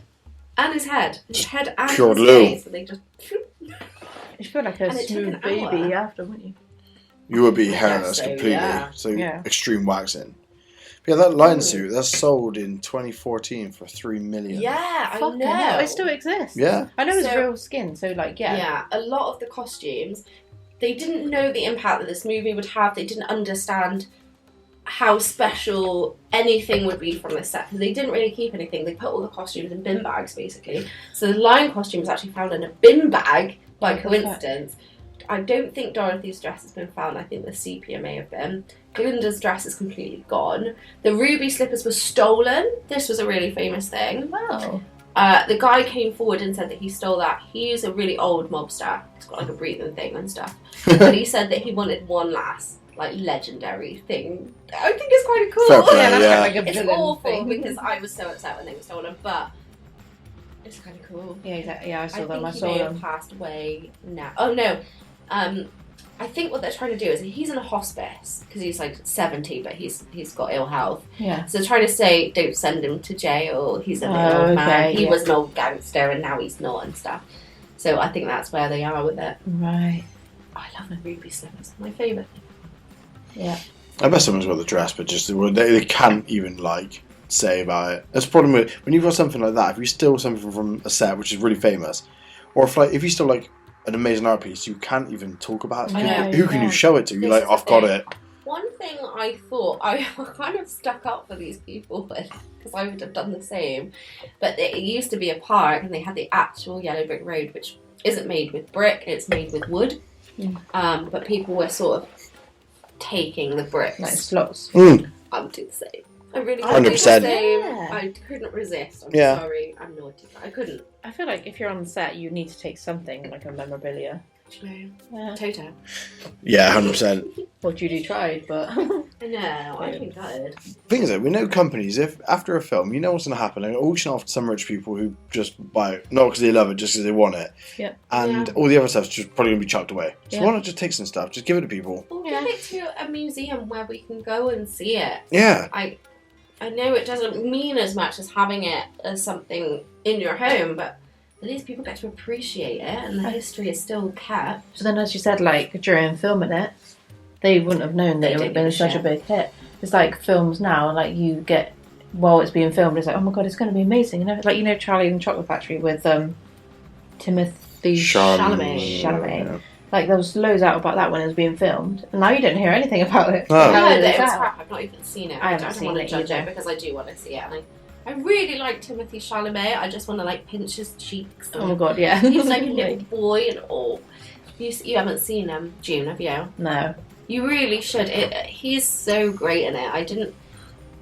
and his head and pure his glue. face, and they just. You feel like a And it took smooth an baby hour. after, wouldn't you? you would be I hairless guess so, completely. yeah. So Yeah. extreme waxing. But yeah, that lion suit, that's sold in 2014 for $3 million. Yeah, I Fucking know. hell, it still exists. Yeah. I know it's So- real skin, so like, yeah. Yeah, a lot of the costumes, they didn't know the impact that this movie would have. They didn't understand how special anything would be from this set. They didn't really keep anything. They put all the costumes in bin bags, basically. So the lion costume was actually found in a bin bag by coincidence. I don't think Dorothy's dress has been found. I think the sepia may have been. Glinda's dress is completely gone. The ruby slippers were stolen. This was a really famous thing. Wow. The guy came forward and said that he stole that. He's a really old mobster. He's got like a breathing thing and stuff. But he said that he wanted one last like legendary thing. I think it's quite cool. Fair play, that's yeah. like a It's villain awful thing. because I was so upset when they were stolen, but it's kind of cool. Yeah, exactly. Yeah, I saw I them. I think he saw may have them. passed away now. Oh no, I think what they're trying to do is he's in a hospice because he's like 70, but he's got ill health. Yeah. So they're trying to say don't send him to jail. He's an Oh, old man. okay, He yeah. was an old gangster and now he's not and stuff. So I think that's where they are with it. Right. I love the ruby slippers. My favourite. Yeah. I bet someone's got the dress, but just they can't even like say about it. That's the problem with when you've got something like that. If you steal something from a set which is really famous, or if you steal like an amazing art piece, you can't even talk about it. I know. Who can you show it to? You're This like, is the I've got thing. it. One thing I thought, I kind of stuck up for these people because I would have done the same. But it used to be a park and they had the actual yellow brick road, which isn't made with brick, it's made with wood. But people were sort of taking the bricks. Like slots. I would do the same. I really would do the 100%. same. Yeah. I couldn't resist. I'm Yeah. sorry. I'm naughty. I couldn't. I feel like if you're on the set, you need to take something like a memorabilia. Yeah. Toto. Yeah, 100%. What Judy tried, but I know. I think I did. Thing is, though, we know companies, if after a film, you know what's going to happen, and auction off to some rich people who just buy it, not because they love it, just because they want it. Yeah. And Yeah. all the other stuff's just probably going to be chucked away. So Yeah. why not just take some stuff, just give it to people? Or Yeah. give it to a museum where we can go and see it. Yeah. I know it doesn't mean as much as having it as something in your home, but at least people get to appreciate it, and the history is still kept. so then, as you said, like during filming it, they wouldn't have known that They it would have didn't been give a such a shit. big hit. It's like films now, like you get while it's being filmed, it's like, oh my god, it's going to be amazing. You know, like Charlie and the Chocolate Factory with Timothy Chalamet. Yeah. Like there was loads out about that when it was being filmed, and now you don't hear anything about it. No. Now No, it is it's out. crap. I've not even seen it. I I haven't don't seen want to it judge either. it because I do want to see it. And I really like Timothy Chalamet. I just want to like pinch his cheeks. Oh my god, yeah. He's like a little boy, and you haven't seen him, June, have you? No. You really should. He's so great in it.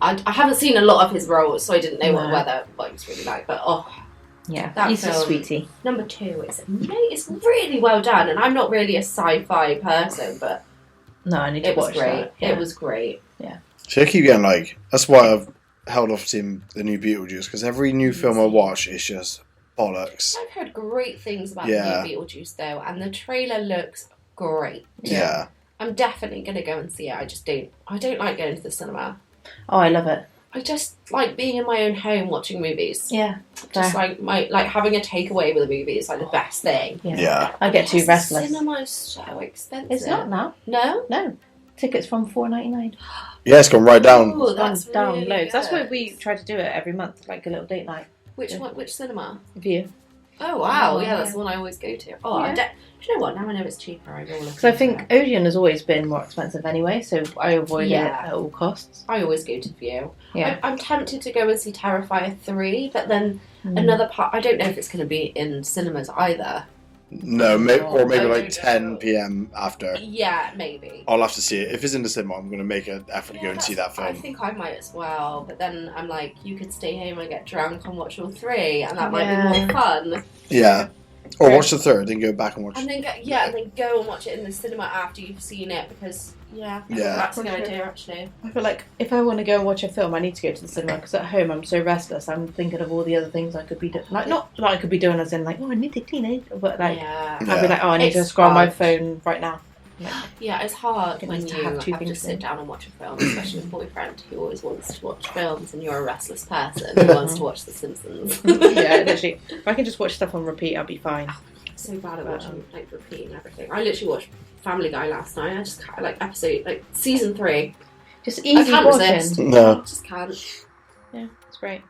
I haven't seen a lot of his roles, so I didn't know No. what he was really like. But Yeah, That he's a film- sweetie. number 2, it's really well done. And I'm not really a sci-fi person, but No, I need to it was watch great. that. Yeah. It was great. So I keep getting like, that's why I've held off seeing the new Beetlejuice, because every new film I watch is just bollocks. I've heard great things about Yeah. the new Beetlejuice though, and the trailer looks great. Yeah. I'm definitely gonna go and see it. I don't like going to the cinema. Oh, I love it. I just like being in my own home watching movies. Yeah. Just fair. like having a takeaway with a movie is like the best thing. Yeah. I get too Yes, restless. Cinema is so expensive. It's not now. No. No. Tickets from $4.99. Yeah, it's gone right down. Ooh, that's down really loads. That's why good. we try to do it every month, like a little date night. Which one? Which cinema? View. Oh wow, Oh, yeah, that's yeah. the one I always go to. Oh, Yeah. do you know what? Now I know it's cheaper. I will. Because I think Odeon has always been more expensive anyway, so I avoid Yeah. it at all costs. I always go to View. Yeah. I'm tempted to go and see Terrifier 3, but then Mm. another part. I don't know if it's going to be in cinemas either. No, or maybe I like don't 10 know. p.m. after. Yeah, maybe. I'll have to see it. If it's in the cinema, I'm going to make an effort to go and see that I film. think I might as well, but then I'm like, you could stay home and get drunk and watch all 3, and that might Yeah. be more fun. Yeah. Or watch the third, then go back and watch. And then go and watch it in the cinema after you've seen it because I think Yeah. that's a good idea actually. I feel like if I want to go and watch a film, I need to go to the cinema because at home I'm so restless. I'm thinking of all the other things I could be doing. Like, not what I could be doing as in, like, oh, I need to clean it. But, like, Yeah, I'd be like, oh, I need It's to scroll on my hard. phone right now. Like, yeah, it's hard It when needs you to have have two to things sit in. down and watch a film, especially with a boyfriend who always wants to watch films, and you're a restless person who wants to watch The Simpsons. yeah, literally. If I can just watch stuff on repeat, I'll be fine. So bad at watching, like, repeating everything. I literally watched Family Guy last night. I just can't, season 3. Just I easy can't watching. resist. No. I just can't. Yeah, it's great.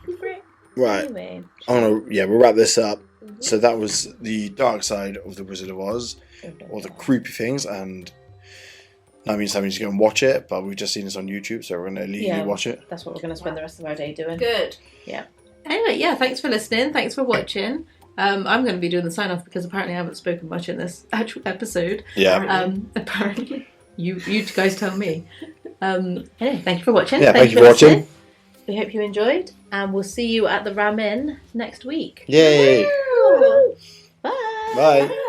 It's great. Right. Anyway. We'll wrap this up. So that was the dark side of The Wizard of Oz, all the creepy things, and that means having to go and watch it, but we've just seen this on YouTube, so we're going to illegally Yeah. watch it. That's what we're going to spend the rest of our day doing. Good. Anyway, yeah, thanks for listening. Thanks for watching. I'm going to be doing the sign off because apparently I haven't spoken much in this actual episode. Yeah. Apparently, you guys tell me. Anyway, thank you for watching. Yeah, thank you for watching. listening. We hope you enjoyed, and we'll see you at the Ramen next week. Yay. Bye. Bye.